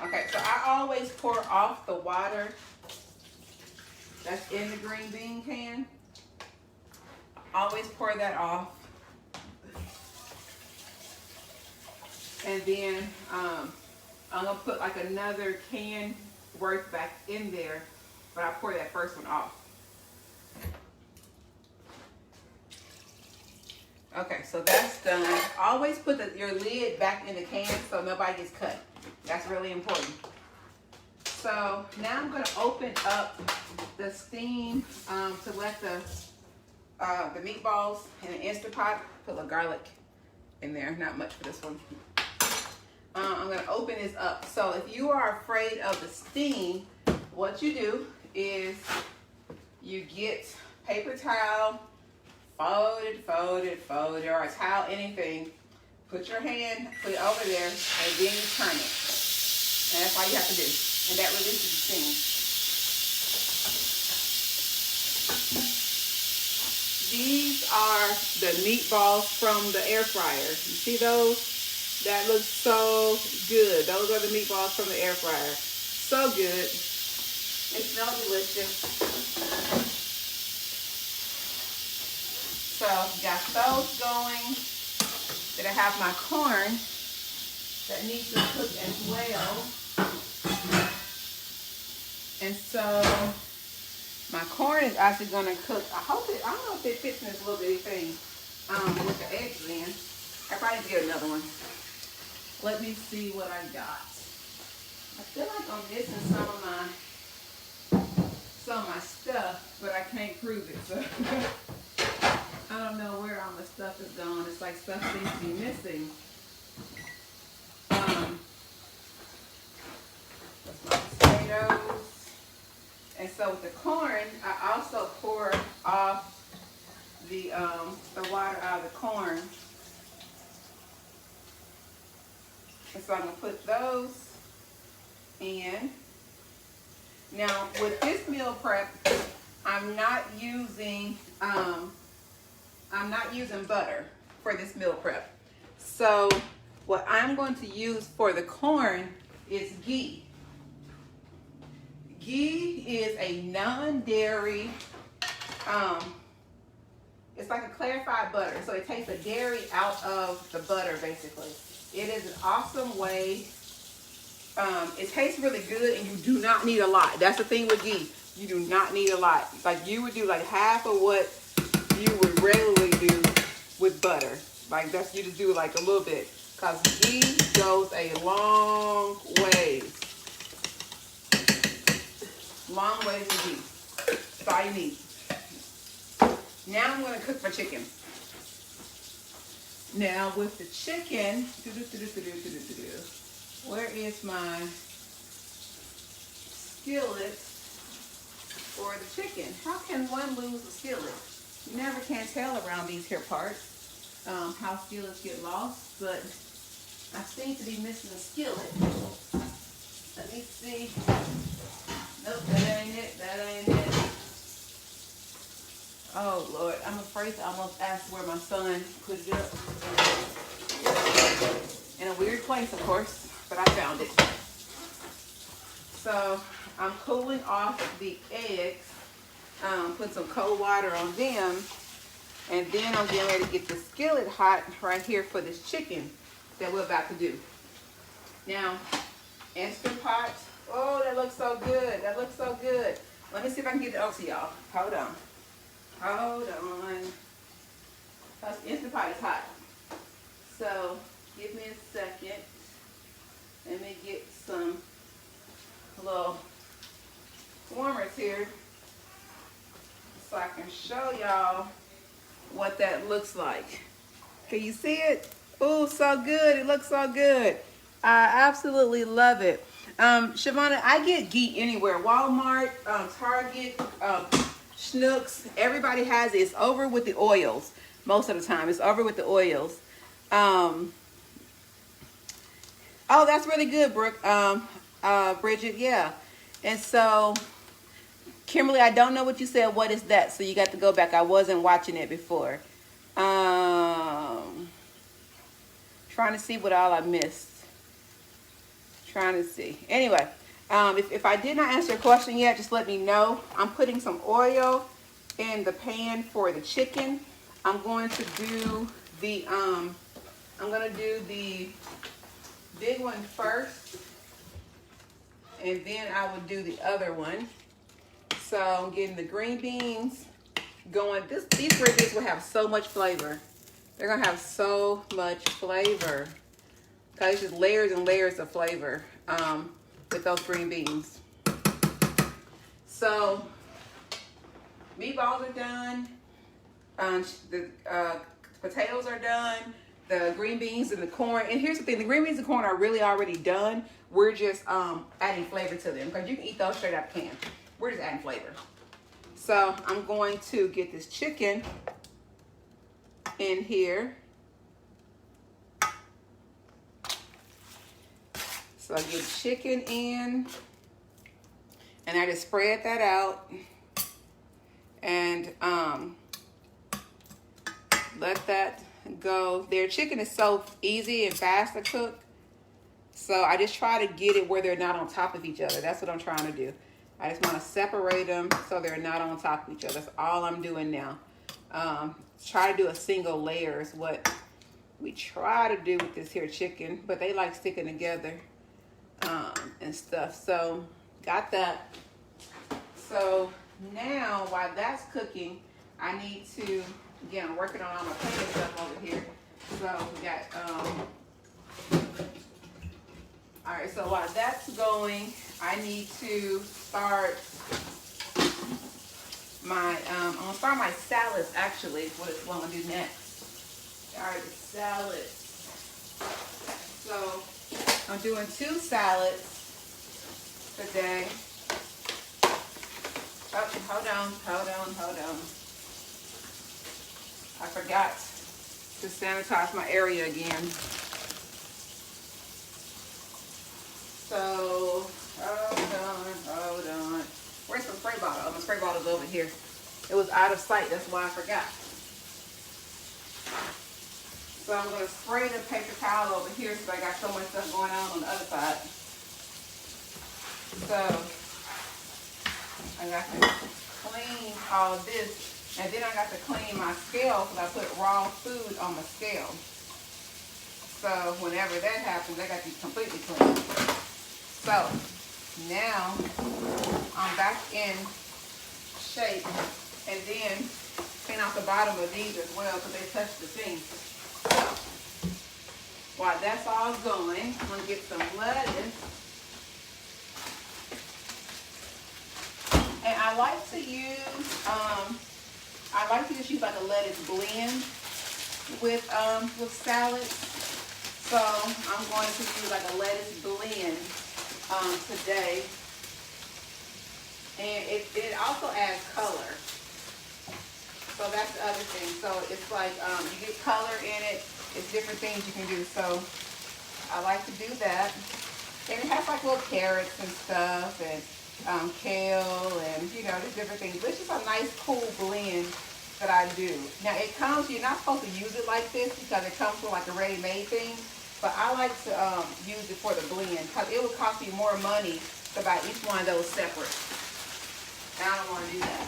Okay, so I always pour off the water that's in the green bean can. Always pour that off. And then I'm gonna put like another can worth back in there, but I pour that first one off. Okay, so that's done. Always put your lid back in the can so nobody gets cut. That's really important. So now I'm going to open up the steam to let the meatballs in an Instant Pot. Put a little garlic in there, not much for this one. I'm going to open this up. So if you are afraid of the steam, what you do is you get paper towel, fold it, or a towel, anything. Put your hand, put it over there, and then you turn it. And that's all you have to do. And that releases the steam. These are the meatballs from the air fryer. You see those? That looks so good. Those are the meatballs from the air fryer. So good. They smell delicious. So, got those going. Then I have my corn that needs to cook as well. And so, my corn is actually going to cook. I don't know if it fits in this little bitty thing with the eggs in. I probably need to get another one. Let me see what I got. I feel like I'm missing some of my stuff, but I can't prove it. So I don't know where all the stuff is gone. It's like stuff seems to be missing. That's my potatoes. And so with the corn, I also pour off the water out of the corn. And so I'm gonna put those in. Now with this meal prep, I'm not using butter for this meal prep. So what I'm going to use for the corn is ghee. Ghee is a non-dairy, it's like a clarified butter. So it takes the dairy out of the butter, basically. It is an awesome way. It tastes really good, and you do not need a lot. That's the thing with ghee. You do not need a lot. Like you would do like half of what you would regularly do with butter. Like that's, you just do like a little bit. Because ghee goes a long ways. Long ways with ghee. That's all you need. Now I'm going to cook my chicken. Now with the chicken, where is my skillet for the chicken? How can one lose a skillet? You never can tell around these here parts how skillets get lost, but I seem to be missing a skillet. Let me see. Nope, that ain't it. That ain't it. Oh Lord, I'm afraid to almost ask where my son put it up. In a weird place, of course, but I found it. So I'm cooling off the eggs. Put some cold water on them, and then I'm getting ready to get the skillet hot right here for this chicken that we're about to do. Now, Instant Pot. Oh, that looks so good. That looks so good. Let me see if I can get it over to y'all. Hold on. Hold on. Because Instant Pot is hot. So, give me a second. Let me get some little warmers here so I can show y'all what that looks like. Can you see it? Oh, so good. It looks so good. I absolutely love it. Shavonna, I get ghee anywhere. Walmart, Target, Schnucks, everybody has it. It's over with the oils most of the time. It's over with the oils. Oh, that's really good, Brooke. Bridget, yeah. And so, Kimberly, I don't know what you said. What is that? So you got to go back. I wasn't watching it before. Trying to see what all I missed. Trying to see. Anyway, if I did not answer your question yet, just let me know. I'm putting some oil in the pan for the chicken. I'm going to do the big one first, and then I will do the other one. So I'm getting the green beans going. These green beans will have so much flavor. They're gonna have so much flavor. Cause it's just layers and layers of flavor with those green beans. So meatballs are done. The potatoes are done. The green beans and the corn. And here's the thing: the green beans and corn are really already done. We're just adding flavor to them because you can eat those straight out the can. We're just adding flavor. So I'm going to get this chicken in here. So I get chicken in, and I just spread that out, and let that go. Their chicken is so easy and fast to cook, so I just try to get it where they're not on top of each other. That's what I'm trying to do. I just want to separate them so they're not on top of each other. That's all I'm doing now. Try to do a single layer is what we try to do with this here chicken, but they like sticking together and stuff. So got that. So now while that's cooking, I need to, again, I'm working on all my cooking stuff over here. So we got, all right, so while that's going, I need to start my, I'm gonna start my salads actually. What I'm gonna do next. All right, the salads. So I'm doing 2 salads today. Oh, hold on. I forgot to sanitize my area again. So, hold on. Where's my spray bottle? Oh, my spray bottle's over here. It was out of sight, that's why I forgot. So I'm gonna spray the paper towel over here so I got so much stuff going on the other side. So, I got to clean all this, and then I got to clean my scale because I put raw food on my scale. So whenever that happens, I got to be completely clean. So now I'm back in shape, and then clean off the bottom of these as well because they touch the sink. So while that's all going, I'm gonna get some lettuce. And I like to just use like a lettuce blend with salads. So I'm going to use like a lettuce blend today. And it also adds color. So that's the other thing. So it's like you get color in it. It's different things you can do. So I like to do that. And it has like little carrots and stuff, and kale, and there's different things. But it's just a nice cool blend that I do. Now it comes, you're not supposed to use it like this because it comes with like a ready-made thing. But I like to use it for the blend because it would cost you more money to buy each one of those separate. And I don't want to do that.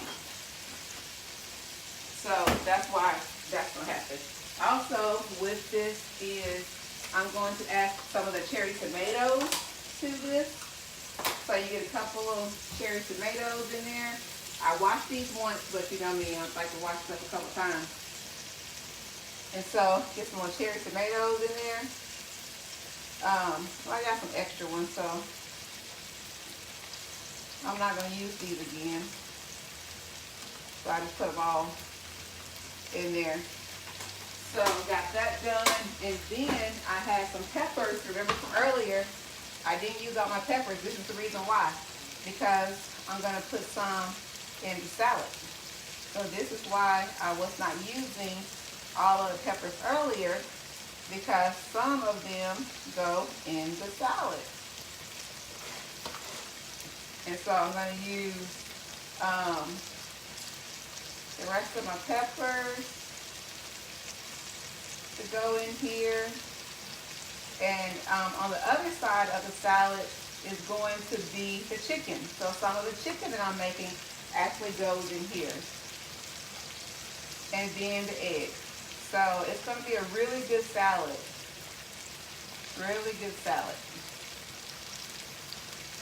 So that's why that's what happens. Also with this is I'm going to add some of the cherry tomatoes to this. So you get a couple of cherry tomatoes in there. I washed these once, but you know me, I like to wash stuff a couple times. And so get some more cherry tomatoes in there. Well, I got some extra ones, so I'm not going to use these again. So I just put them all in there. So got that done, and then I had some peppers. Remember from earlier, I didn't use all my peppers. This is the reason why. Because I'm going to put some in the salad. So this is why I was not using all of the peppers earlier, because some of them go in the salad. And so I'm going to use the rest of my peppers to go in here. And on the other side of the salad is going to be the chicken. So some of the chicken that I'm making actually goes in here. And then the eggs. So it's going to be a really good salad. Really good salad.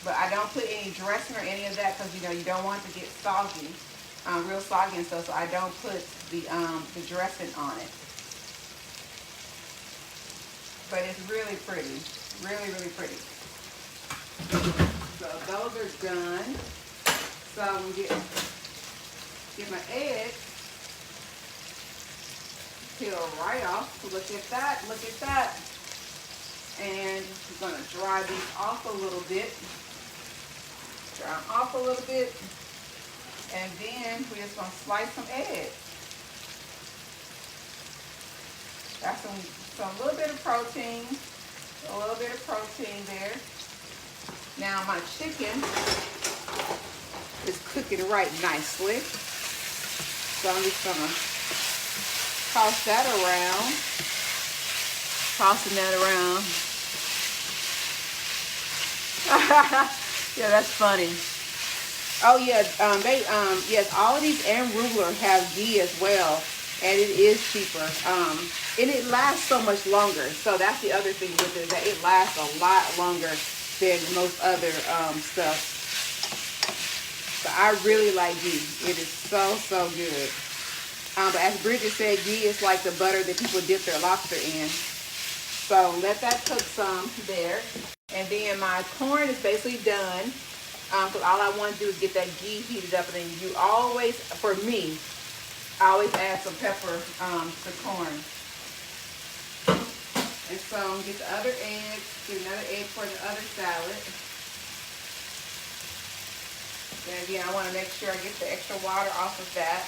But I don't put any dressing or any of that because you don't want it to get soggy, real soggy and stuff. So I don't put the dressing on it. But it's really pretty. Really, really pretty. So those are done. So I'm going to get my eggs peeled right off. Look at that. Look at that. And I'm going to dry these off a little bit. Dry them off a little bit. And then we're just going to slice some eggs. Got some little bit of protein. A little bit of protein there. Now my chicken is cooking right nicely. So I'm just going to toss that around. Tossing that around. Yeah, that's funny. Oh yeah, yes, all of these and arugula have ghee as well, and it is cheaper. And it lasts so much longer. So that's the other thing with it, that it lasts a lot longer than most other stuff. So I really like ghee. It is so, so good. But as Bridget said, ghee is like the butter that people dip their lobster in. So let that cook some there. And then my corn is basically done. So all I want to do is get that ghee heated up. And then you always, for me, I always add some pepper to corn. And so I'm gonna get the other egg, get another egg for the other salad. And again, I want to make sure I get the extra water off of that.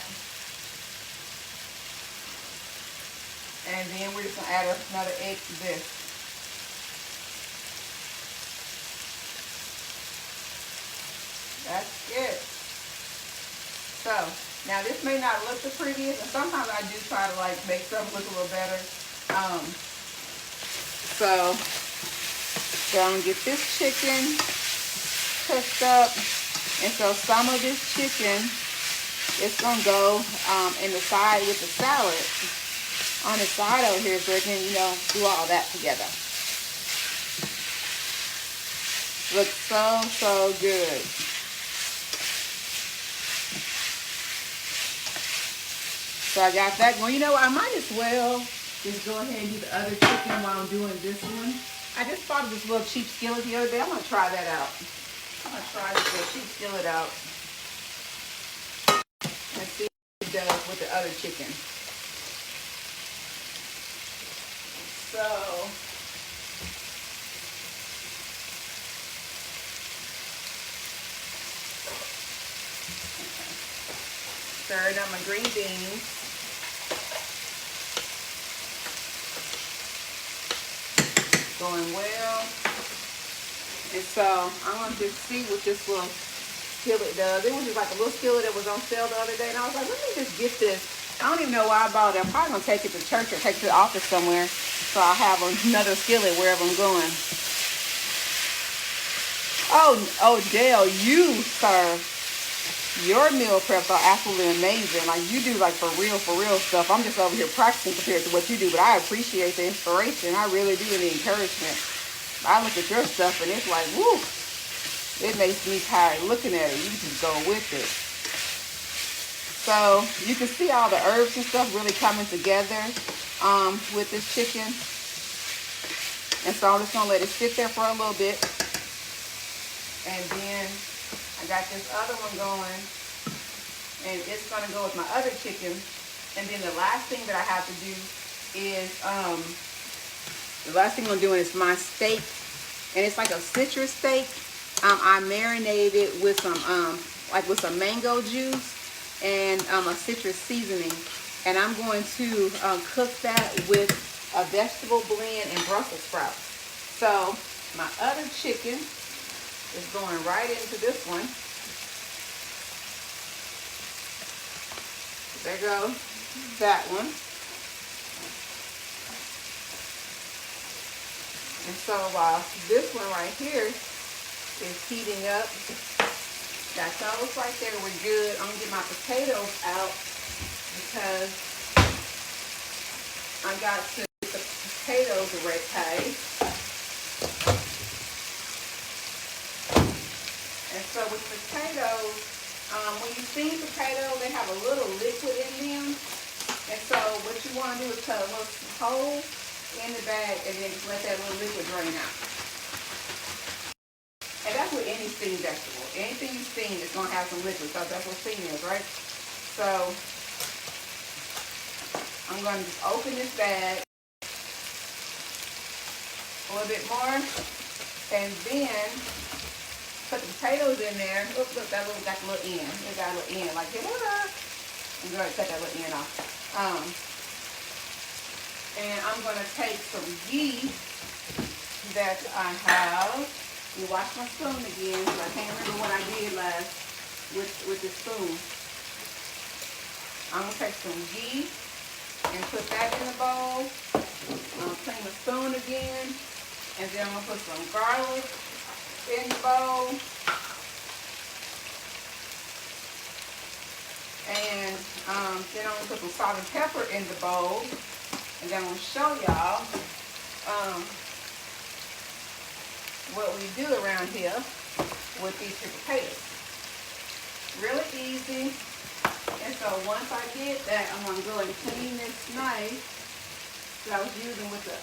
And then we're just gonna add another egg to this. That's it. So now this may not look the prettiest, and sometimes I do try to like make something look a little better. So I'm gonna get this chicken cooked up, and so some of this chicken is gonna go in the side with the salad on the side over here, so it can, you know, do all that together. Looks so good. So I got that going. You know, I might as well just go ahead and do the other chicken while I'm doing this one. I just bought this little cheap skillet the other day. I'm going to try that out. I'm going to try this little cheap skillet out and see what it does with the other chicken. So, stirring up my green beans. Going well. And so I'm going to just see what this little skillet does. It was just like a little skillet that was on sale the other day, and I was like, let me just get this. I don't even know why I bought it. I'm probably going to take it to church or take it to the office somewhere, so I'll have another skillet wherever I'm going. Oh, Dale, you, sir, your meal preps are absolutely amazing. Like, you do like for real stuff. I'm just over here practicing compared to what you do, but I appreciate the inspiration. I really do, and the encouragement. I look at your stuff and it's like, woo, it makes me tired looking at it. You just go with it. So you can see all the herbs and stuff really coming together with this chicken. And so I'm just gonna let it sit there for a little bit. And then I got this other one going, and it's gonna go with my other chicken. And then the last thing that I have to do is, the last thing I'm doing is my steak, and it's like a citrus steak. I marinated it with some, with some mango juice and a citrus seasoning. And I'm going to cook that with a vegetable blend and Brussels sprouts. So my other chicken is going right into this one. There goes that one. And so while this one right here is heating up, got those right there, we're good. I'm gonna get my potatoes out because I got to get the potatoes ready. And so with potatoes, when you steam potatoes, they have a little liquid in them. And so what you want to do is cut a little hole in the bag and then just let that little liquid drain out. And that's with any steamed vegetable. Anything you steam is going to have some liquid, because that's what steam is, right? So I'm going to just open this bag a little bit more, and then put the potatoes in there. Oops, look, that little got a little end. It got a little end, like, I'm going to cut that little end off. And I'm going to take some ghee that I have. You wash my spoon again, because I can't remember what I did last with the spoon. I'm going to take some ghee and put that in the bowl. I'm going to clean the spoon again. And then I'm going to put some garlic in the bowl. And then I'm going to put some salt and pepper in the bowl. And then I'm going to show y'all what we do around here with these potatoes. Really easy. And so once I get that, I'm going to go and clean this knife that I was using with the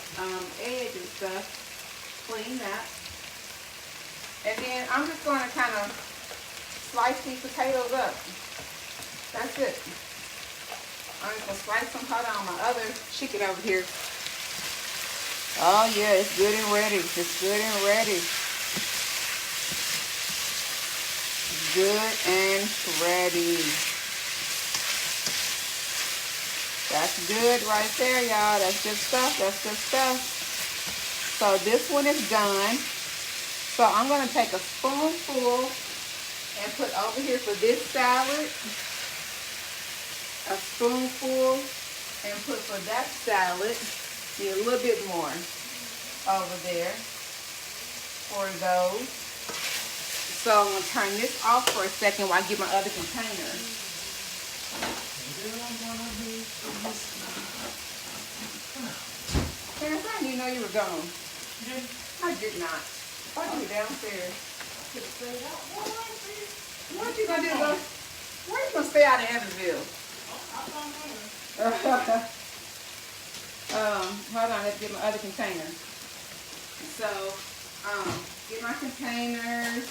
edge and stuff. Clean that. And then I'm just going to kind of slice these potatoes up. That's it. I'm just gonna slice some. Hold on, my other chicken over here. Oh yeah, it's good and ready. It's good and ready. Good and ready. That's good right there, y'all. That's good stuff. That's good stuff. So this one is done. So I'm going to take a spoonful and put over here for this salad. A spoonful and put for that salad. Need a little bit more over there for those. So I'm going to turn this off for a second while I get my other container. Clarence, I didn't know you were gone. I did not. I thought you were downstairs. What you gonna do? Where you gonna stay out in Evansville? Hold on, let's get my other container. So, get my containers.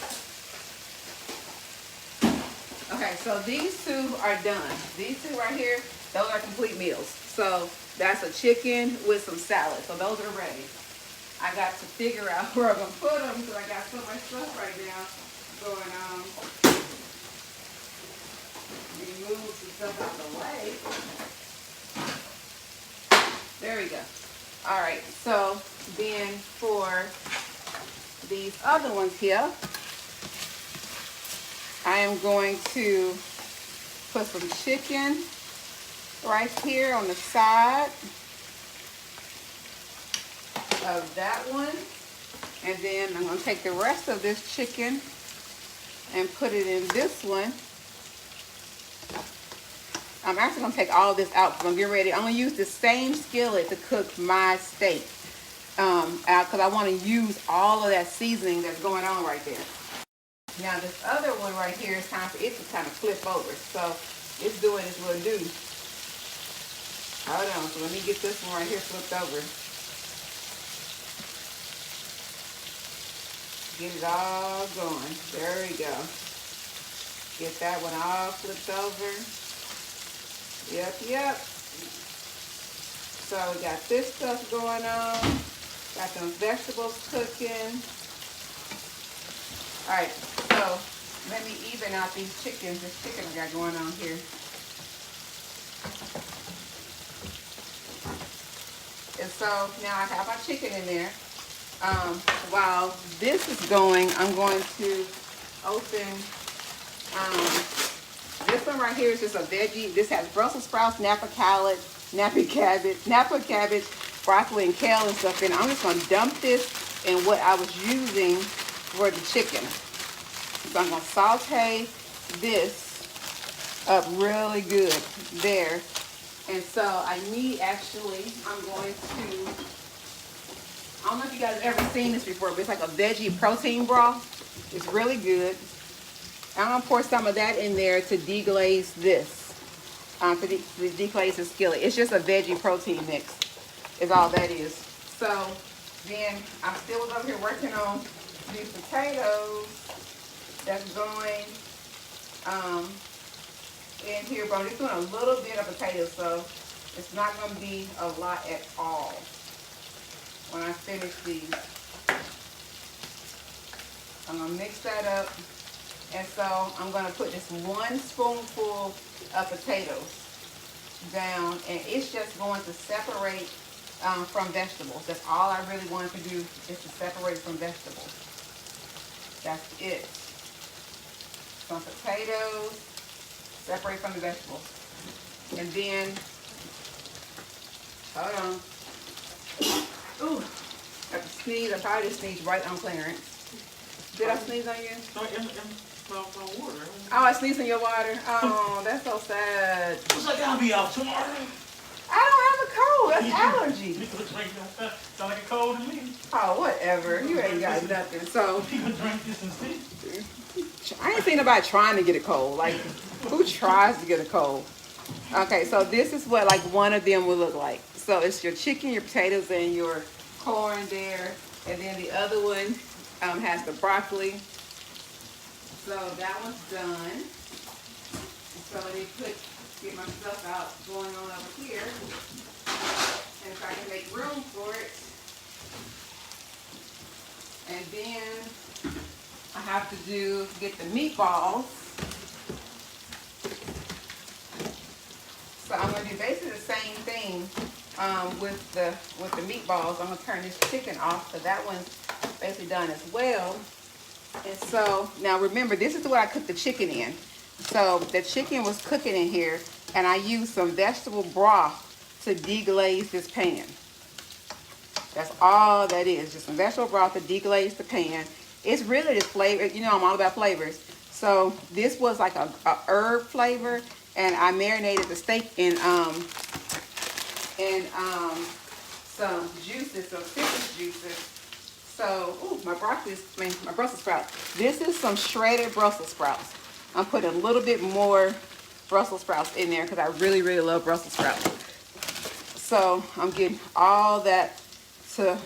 Okay, so these two are done. These two right here, those are complete meals. So that's a chicken with some salad. So those are ready. I got to figure out where I'm gonna put them because I got so much stuff right now going on. Remove some stuff out of the way. There we go. All right, so then for these other ones here, I am going to put some chicken right here on the side of that one. And then I'm going to take the rest of this chicken and put it in this one. I'm actually going to take all this out because I'm getting ready. I'm going to use the same skillet to cook my steak out because I want to use all of that seasoning that's going on right there. Now this other one right here is time for it to kind of flip over. So it's doing its little do. Hold on, so let me get this one right here flipped over. Get it all going. There we go. Get that one all flipped over. Yep. So we got this stuff going on. Got some vegetables cooking. All right, so let me even out these chickens. This chicken I got going on here. And so now I have my chicken in there. While this is going, I'm going to open this one right here is just a veggie. This has Brussels sprouts, Napa cabbage, broccoli, and kale and stuff in it. I'm just going to dump this in what I was using for the chicken. So I'm going to saute this up really good there. And so I need actually, I'm going to, I don't know if you guys have ever seen this before, but it's like a veggie protein broth. It's really good. I'm going to pour some of that in there to deglaze this, to deglaze the skillet. It's just a veggie protein mix is all that is. So then I still was over here working on these potatoes that's going in here, but I'm just doing a little bit of potatoes, so it's not going to be a lot at all when I finish these. I'm going to mix that up. And so I'm going to put this 1 spoonful of potatoes down, and it's just going to separate from vegetables. That's all I really wanted to do, is to separate from vegetables. That's it. Some potatoes, separate from the vegetables. And then, hold on. Ooh, I have to sneeze. I probably just sneezed right on Clarence. Did I sneeze on you? My water. Oh, I sneezed in your water. Oh, that's so sad. Looks like I'll be out tomorrow. I don't have a cold. That's allergy. Sound like a cold to me. Oh, whatever. You ain't got nothing. So, People drink this instead. I ain't seen nobody trying to get a cold. Like, who tries to get a cold? Okay, so this is what like one of them would look like. So it's your chicken, your potatoes, and your corn there. And then the other one has the broccoli. So that one's done. So let me get my stuff out going on over here. And if I can make room for it. And then I have to get the meatballs. So I'm gonna do basically the same thing with the meatballs. I'm gonna turn this chicken off, so that one's basically done as well. And so now remember, this is what I cooked the chicken in. So the chicken was cooking in here, and I used some vegetable broth to deglaze this pan. That's all that is, just some vegetable broth to deglaze the pan. It's really just flavor, you know I'm all about flavors. So this was like a herb flavor, and I marinated the steak in some juices, some citrus juices. So, ooh, my Brussels sprouts. This is some shredded Brussels sprouts. I'm putting a little bit more Brussels sprouts in there because I really, really love Brussels sprouts. So I'm getting all that to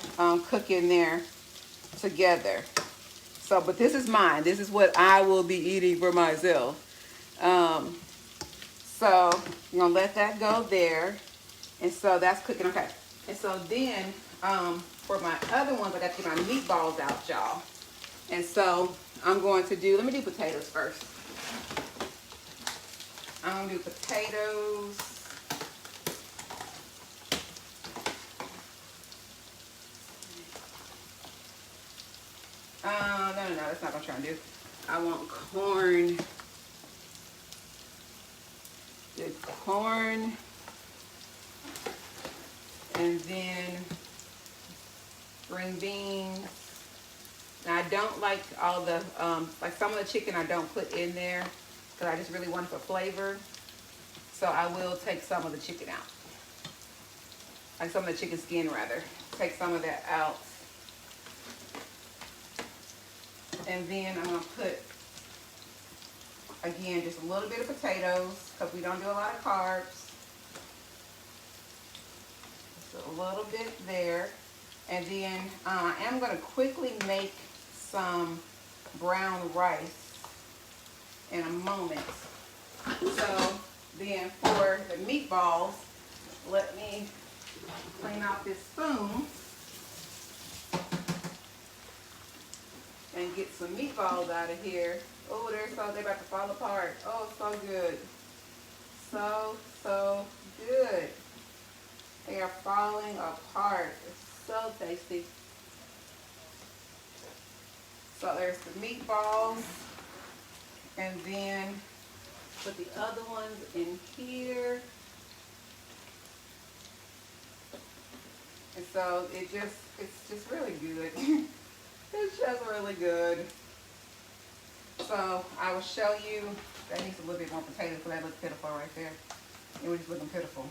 cook in there together. So, but this is mine. This is what I will be eating for myself. So I'm gonna let that go there. And so that's cooking, okay. And so then, for my other ones, I got to get my meatballs out, y'all. And so I'm going to let me do potatoes first. I'm gonna do potatoes. No, that's not what I'm trying to do. I want corn. The corn. And then green beans. Now I don't like all the, like some of the chicken I don't put in there because I just really want it for flavor. So I will take some of the chicken out. Like some of the chicken skin rather. Take some of that out. And then I'm going to put, again, just a little bit of potatoes because we don't do a lot of carbs. Just a little bit there. And then I am going to quickly make some brown rice in a moment. So then for the meatballs, let me clean out this spoon and get some meatballs out of here. Oh, they're about to fall apart. Oh, so good. So good. They are falling apart. It's so tasty. So there's the meatballs. And then put the other ones in here. And so it's just really good. It's just really good. So I will show you, that needs a little bit more potato because that looks pitiful right there. It was just looking pitiful.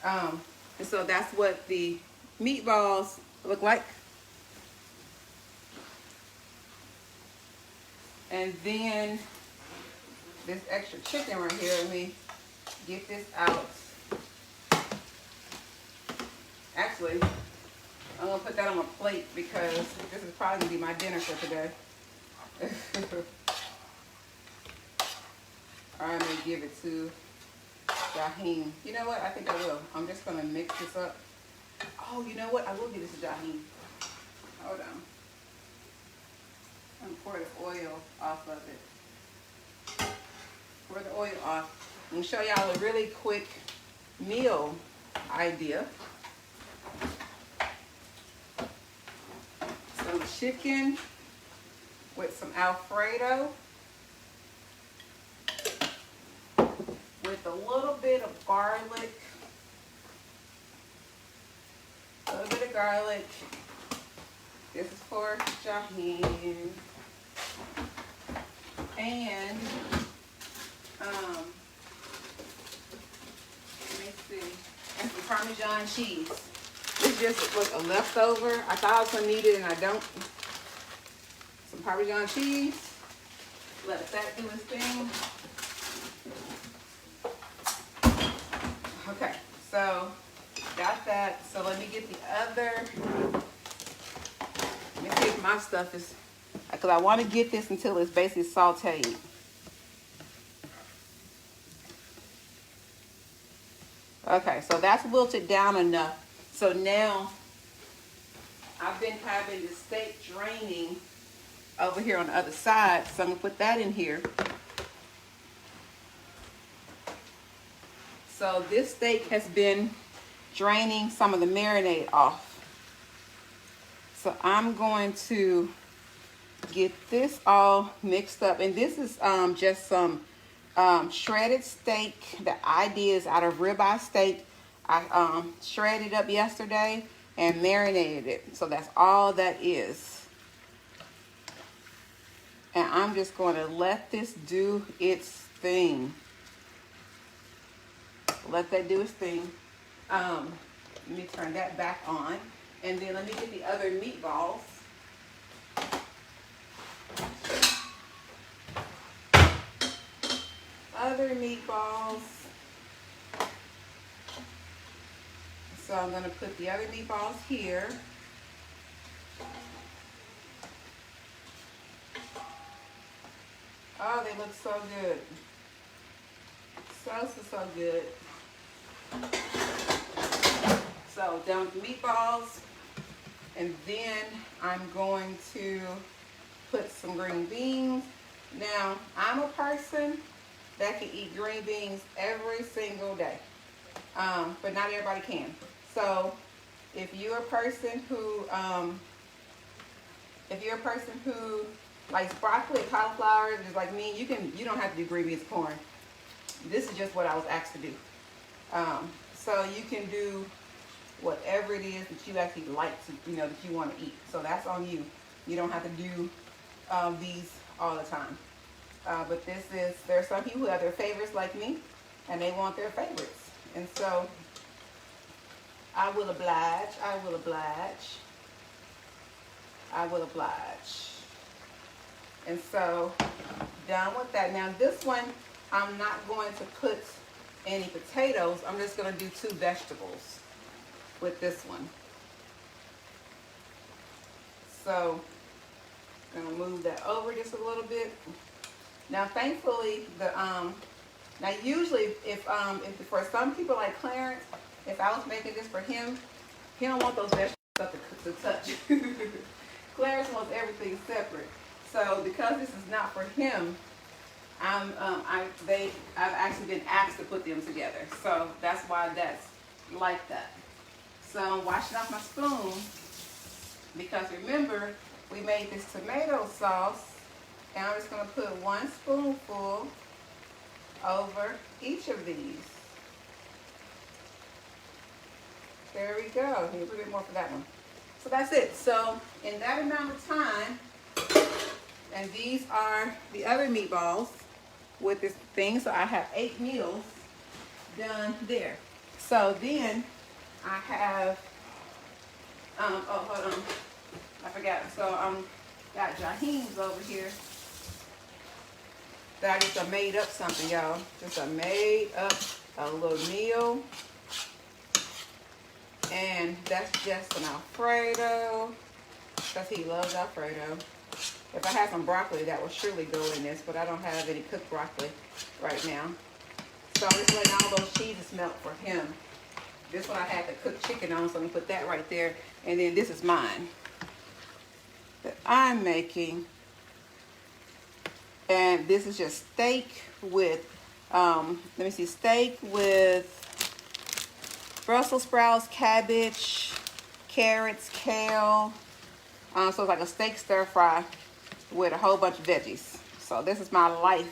And so that's what the meatballs look like. And then this extra chicken right here, let me get this out. Actually, I'm gonna put that on a plate because this is probably gonna be my dinner for today. Or I may give it to Jaheem. You know what? I think I will. I'm just gonna mix this up. Oh, you know what? I will give this to Jaheem. Hold on. I'm gonna pour the oil off of it. Pour the oil off. I'm gonna show y'all a really quick meal idea. Some chicken with some Alfredo with a little bit of garlic. A little bit of garlic. This is for Jaheem. And let me see. And some Parmesan cheese. This just was a leftover. I thought I was gonna need it and I don't. Some Parmesan cheese. Let that do its thing. Okay, so got that. So let me get the other. Let me see if my stuff is, because I want to get this until it's basically sauteed. Okay, so that's wilted down enough. So now I've been having the steak draining over here on the other side. So I'm gonna put that in here. So this steak has been draining some of the marinade off. So I'm going to get this all mixed up. And this is just some shredded steak that I did is out of ribeye steak. I shredded up yesterday and marinated it. So that's all that is. And I'm just going to let this do its thing. Let that do its thing. Let me turn that back on. And then let me get the other meatballs. Other meatballs. So I'm going to put the other meatballs here. Oh, they look so good. So good. So done with the meatballs. And then I'm going to put some green beans. Now, I'm a person that can eat green beans every single day. But not everybody can. So if you're a person who likes broccoli and cauliflower, just like me, you don't have to do green beans and corn. This is just what I was asked to do. So you can do whatever it is that you actually like to, that you want to eat. So that's on you. You don't have to do these all the time. But there are some people who have their favorites like me, and they want their favorites. And so I will oblige. And so done with that. Now this one, I'm not going to put any potatoes. I'm just going to do 2 vegetables with this one. So I'm going to move that over just a little bit. Now thankfully now usually if for some people like Clarence, if I was making this for him, he don't want those vegetables up to touch. Clarence wants everything separate. So because this is not for him, I've actually been asked to put them together. So that's why that's like that. So I'm washing off my spoon because remember we made this tomato sauce, and I'm just going to put 1 spoonful over each of these. There we go. Here's a little bit more for that one. So that's it. So in that amount of time, and these are the other meatballs with this thing. So I have 8 meals done there. So then I have, oh, hold on. I forgot. So got Jaheem's over here. That I just made up something, y'all. Just made up a little meal. And that's just an Alfredo, because he loves Alfredo. If I had some broccoli, that would surely go in this, but I don't have any cooked broccoli right now. So I'm just letting all those cheeses melt for him. This one I had the cooked chicken on, so I'm going to put that right there. And then this is mine that I'm making. And this is just steak with, steak with Brussels sprouts, cabbage, carrots, kale. So it's like a steak stir fry with a whole bunch of veggies. So this is my life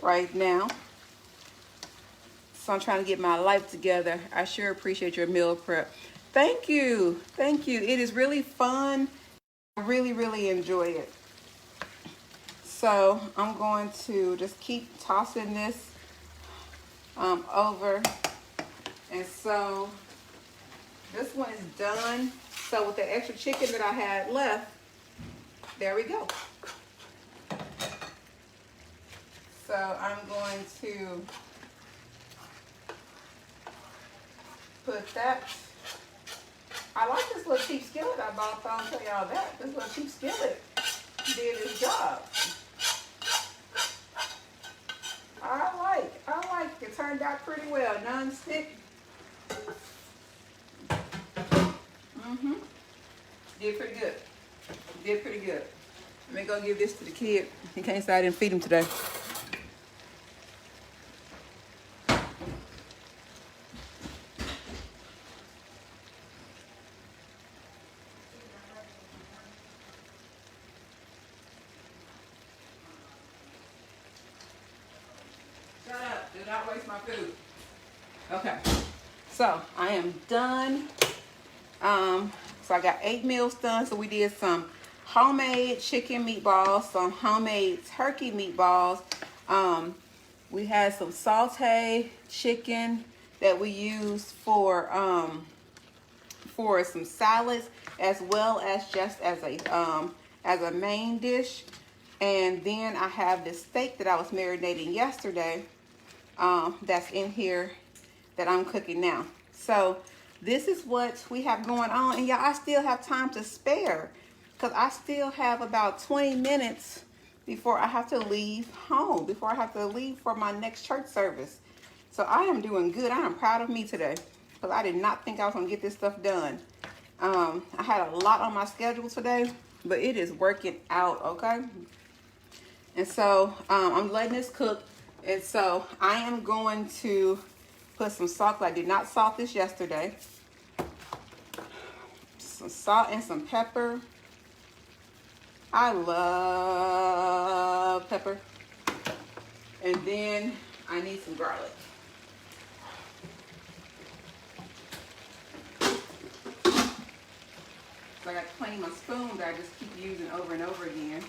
right now. So I'm trying to get my life together. I sure appreciate your meal prep. Thank you. Thank you. It is really fun. I really, really enjoy it. So I'm going to just keep tossing this over. And so this one is done. So with the extra chicken that I had left, there we go. So I'm going to put that. I like this little cheap skillet I bought, so I'll tell y'all that. This little cheap skillet did its job. I like it. Turned out pretty well. Non-stick Mm-hmm. Did pretty good. Did pretty good. Let me go give this to the kid. He can't say I didn't feed him today. Shut up. Do not waste my food. Okay. So I am done. So I got 8 meals done. So we did some homemade chicken meatballs, some homemade turkey meatballs. We had some sauteed chicken that we used for some salads, as well as just as a main dish. And then I have this steak that I was marinating yesterday, that's in here that I'm cooking now. So this is what we have going on, and y'all, I still have time to spare because I still have about 20 minutes before I have to leave home, before I have to leave for my next church service. So I am doing good. I am proud of me today because I did not think I was gonna get this stuff done. I had a lot on my schedule today, but it is working out, okay? And so I'm letting this cook, and so I am going to put some salt. I did not salt this yesterday. Some salt and some pepper. I love pepper. And then I need some garlic. So I got plenty of my spoon that I just keep using over and over again.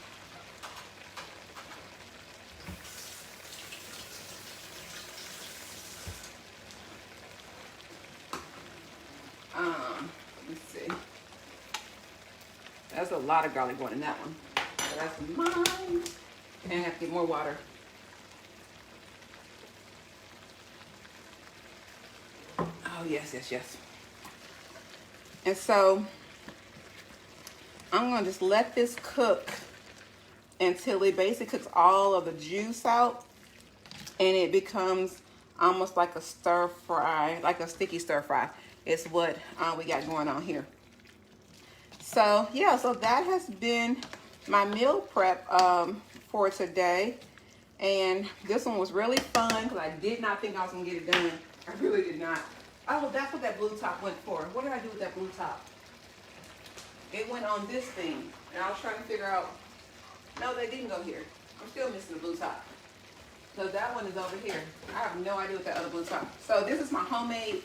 Let's see. That's a lot of garlic going in that one. So that's mine. And I have to get more water. Oh, yes, yes, yes. And so I'm going to just let this cook until it basically cooks all of the juice out, and it becomes almost like a stir fry, like a sticky stir fry. Is what we got going on here. So yeah, so that has been my meal prep for today, and this one was really fun because I did not think I was gonna get it done. I really did not. Oh, that's what that blue top went for. What did I do with that blue top? It went on this thing, and I was trying to figure out. No, they didn't go here. I'm still missing the blue top. So that one is over here. I have no idea what that other blue top. So this is my homemade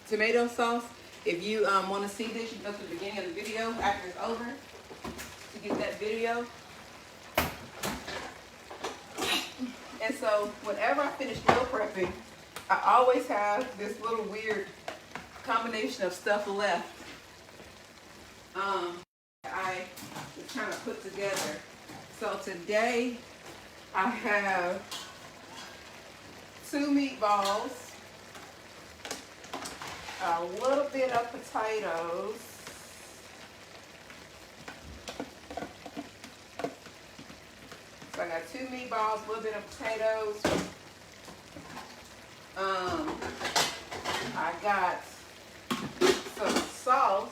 tomato sauce. If you want to see this, you can go to the beginning of the video after it's over to get that video. And so whenever I finish meal prepping, I always have this little weird combination of stuff left. I just kind of put together. So today I have 2 meatballs, a little bit of potatoes, so I got 2 meatballs, a little bit of potatoes. I got some sauce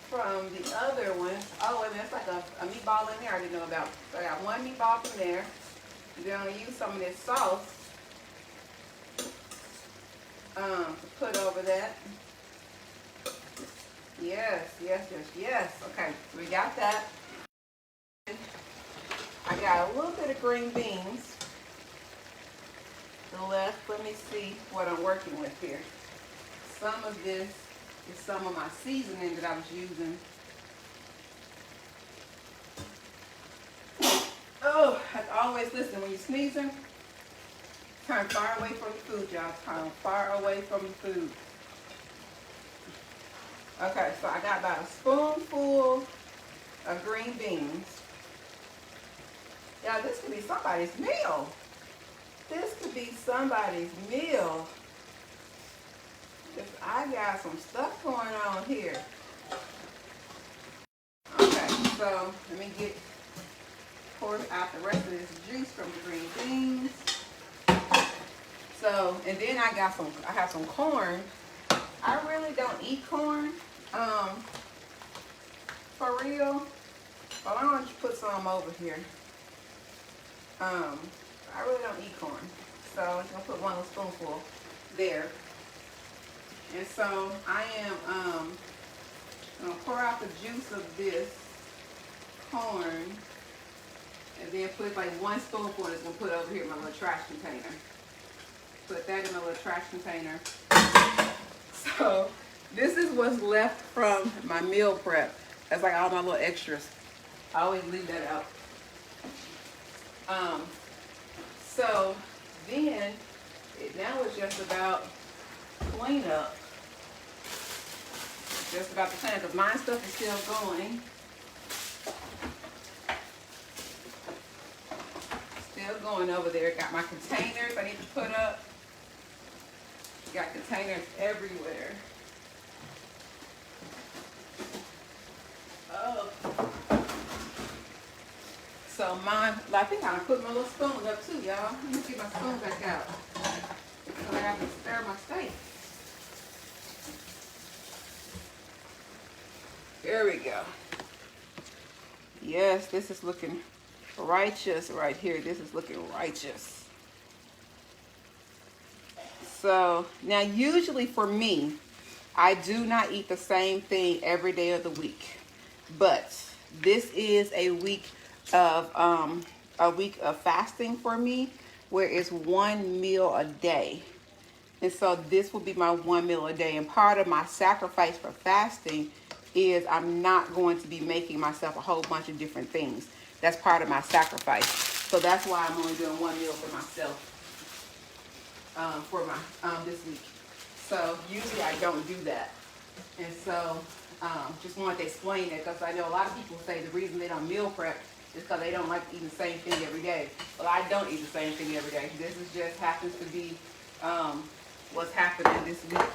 from the other one. Oh, and there's like a meatball in there I didn't know about. So I got 1 meatball from there. Then I'm gonna use some of this sauce to put over that. Yes, yes, yes, yes. Okay, so we got that. I got a little bit of green beans left. Let me see what I'm working with here. Some of this is some of my seasoning that I was using. Oh, as always, listen, when you're sneezing, turn far away from the food, y'all. Turn far away from the food. Okay, so I got about a spoonful of green beans. Yeah, this could be somebody's meal. This could be somebody's meal. I got some stuff going on here. Okay, so let me pour out the rest of this juice from the green beans. So, and then I have some corn I really don't eat corn, for real. But I'm gonna put some over here. I really don't eat corn, so I'm just gonna put one little spoonful there. And so I am gonna pour out the juice of this corn, and then put like one spoonful. Is gonna put over here in my little trash container. Put that in my little trash container. So this is what's left from my meal prep. That's like all my little extras. I always leave that out. So then now it's just about cleanup. Just about the clean up, because my stuff is still going. Still going over there. Got my containers I need to put up. Got containers everywhere. Oh. So mine, I think I put my little spoon up too, y'all. Let me get my spoon back out. So I have to stir my steak. There we go. Yes, this is looking righteous right here. This is looking righteous. So now usually for me, I do not eat the same thing every day of the week. But this is a week of fasting for me, where it's one meal a day. And so this will be my one meal a day. And part of my sacrifice for fasting is I'm not going to be making myself a whole bunch of different things. That's part of my sacrifice. So that's why I'm only doing one meal for myself for my this week. So usually I don't do that. And so just wanted to explain that, because I know a lot of people say the reason they don't meal prep is because they don't like eating the same thing every day. Well, I don't eat the same thing every day. This is just happens to be what's happening this week.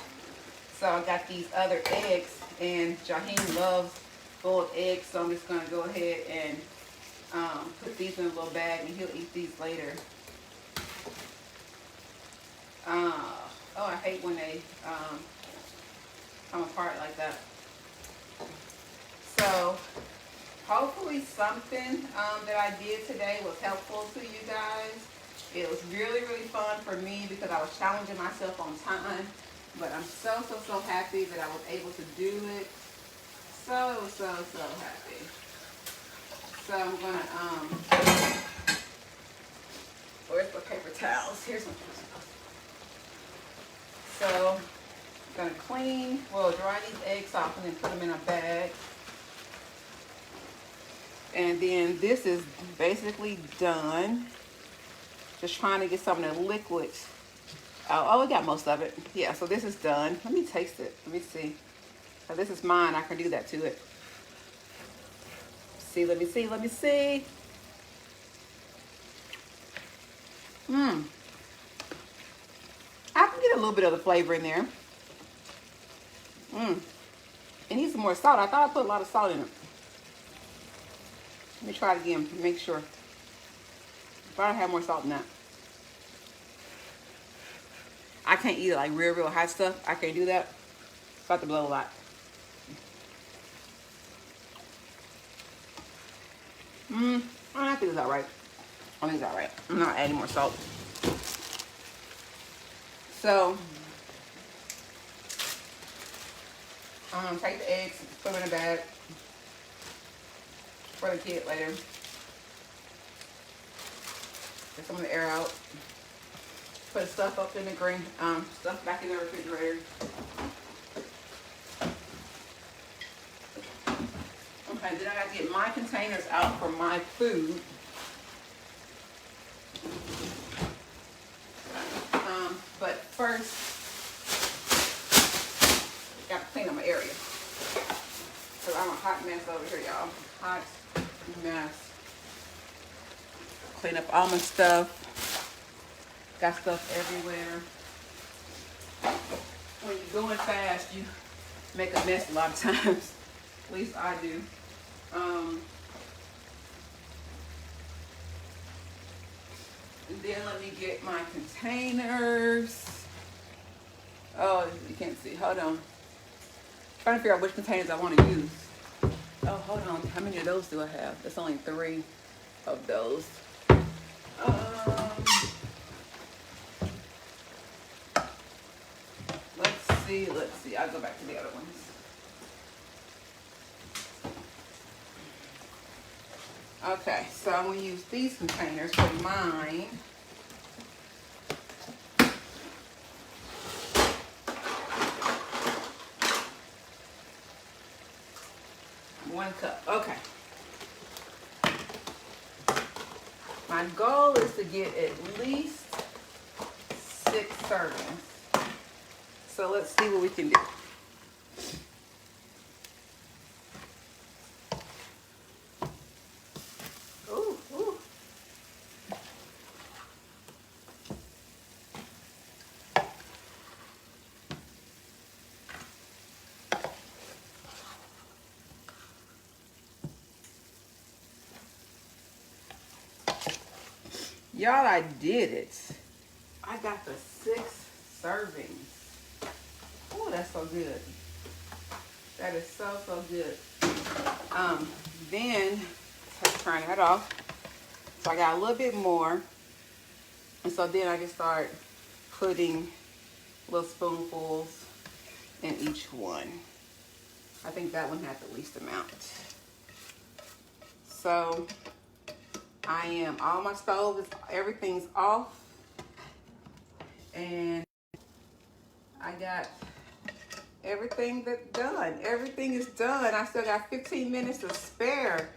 So I got these other eggs, and Jaheem loves boiled eggs, so I'm just going to go ahead and put these in a little bag, and he'll eat these later. Oh, I hate when they come apart like that. So hopefully something that I did today was helpful to you guys. It was really, really fun for me because I was challenging myself on time. But I'm so happy that I was able to do it. So happy. So I'm gonna, where's my paper towels? Here's my paper towels. So I'm gonna dry these eggs off and then put them in a bag. And then this is basically done. Just trying to get some of the liquids. Oh, we got most of it. Yeah, so this is done. Let me taste it. Let me see. So this is mine. I can do that to it. Let me see. I can get a little bit of the flavor in there. It needs some more salt. I thought I put a lot of salt in it. Let me try it again to make sure. If I don't have more salt than that. I can't eat it like real hot stuff. I can't do that. It's about to blow a lot. I think it's alright. I think it's alright. I'm not adding more salt. So, take the eggs, put them in a bag for the kid later. Get some of the air out. Put the stuff up in the green, stuff back in the refrigerator. Okay, then I gotta get my containers out for my food. But first, gotta clean up my area. Cause I'm a hot mess over here, y'all. Hot mess. Clean up all my stuff. Got stuff everywhere. When you're going fast, you make a mess a lot of times. At least I do. And then let me get my containers. Oh, you can't see. Hold on. Trying to figure out which containers I want to use. Oh, hold on. How many of those do I have? There's only 3 of those. Let's see. I'll go back to the other ones. Okay, so I'm going to use these containers for mine. One cup. Okay. My goal is to get at least 6 servings. So let's see what we can do. Ooh, ooh. Y'all, I did it. I got the 6 servings. Oh, that's so good. That is so good. Then let's turn that off. So I got a little bit more. And so then I can start putting little spoonfuls in each one. I think that one had the least amount. So all my stove is, everything's off. And I got everything that's done. Everything is done. I still got 15 minutes to spare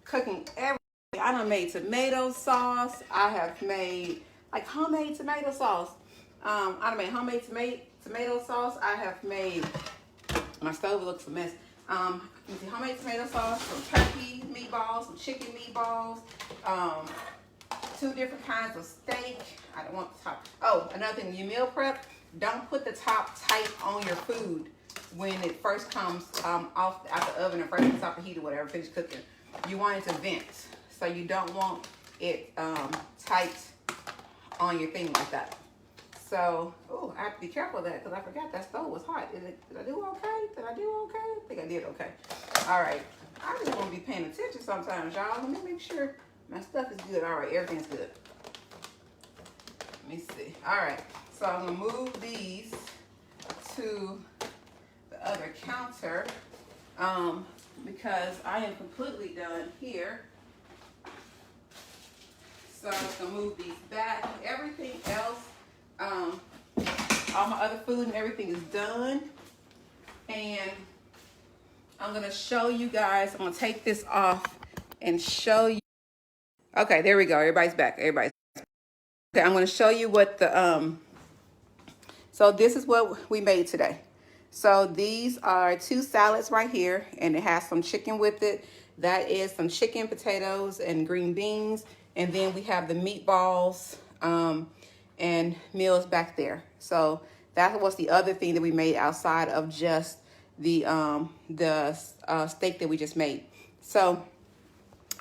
cooking everything. I done made tomato sauce. I have made like homemade tomato sauce. I done made homemade tomato sauce. I have made, my stove looks a mess. Homemade tomato sauce, some turkey meatballs, some chicken meatballs, 2 different kinds of steak. I don't want the top. Oh, another thing, when you meal prep, don't put the top tight on your food when it first comes off out the oven or first comes off the heat or whatever, finish cooking. You want it to vent. So you don't want it tight on your thing like that. So, oh, I have to be careful of that because I forgot that stove was hot. Did I do okay? Did I do okay? I think I did okay. All right. I just want to be paying attention sometimes, y'all. Let me make sure my stuff is good. All right, everything's good. Let me see. All right. So I'm going to move these to the other counter because I am completely done here. So I'm just going to move these back. Everything else, all my other food and everything is done. And I'm going to show you guys. I'm going to take this off and show you. Okay, there we go. Everybody's back. Okay, I'm going to show you what the, so this is what we made today. So these are 2 salads right here, and it has some chicken with it. That is some chicken, potatoes, and green beans. And then we have the meatballs and meals back there. So that was the other thing that we made outside of just the steak that we just made. So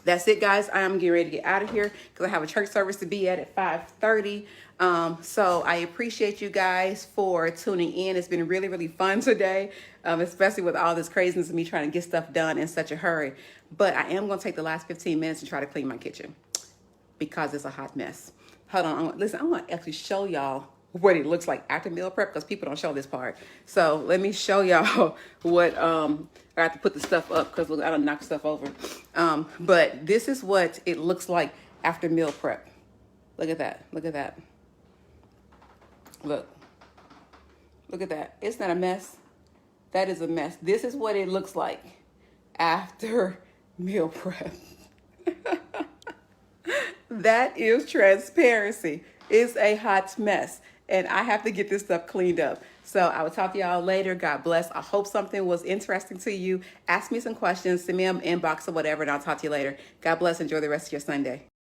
that's it, guys. I am getting ready to get out of here because I have a church service to be at 5:30. So I appreciate you guys for tuning in. It's been really, really fun today, especially with all this craziness of me trying to get stuff done in such a hurry. But I am going to take the last 15 minutes and try to clean my kitchen because it's a hot mess. Hold on. Listen, I'm going to actually show y'all what it looks like after meal prep because people don't show this part. So let me show y'all what, I have to put the stuff up because I don't knock stuff over. But this is what it looks like after meal prep. Look at that. Look at that. Look at that. Isn't that a mess? That is a mess. This is what it looks like after meal prep. That is transparency. It's a hot mess. And I have to get this stuff cleaned up. So I will talk to y'all later. God bless. I hope something was interesting to you. Ask me some questions. Send me an inbox or whatever, and I'll talk to you later. God bless. Enjoy the rest of your Sunday.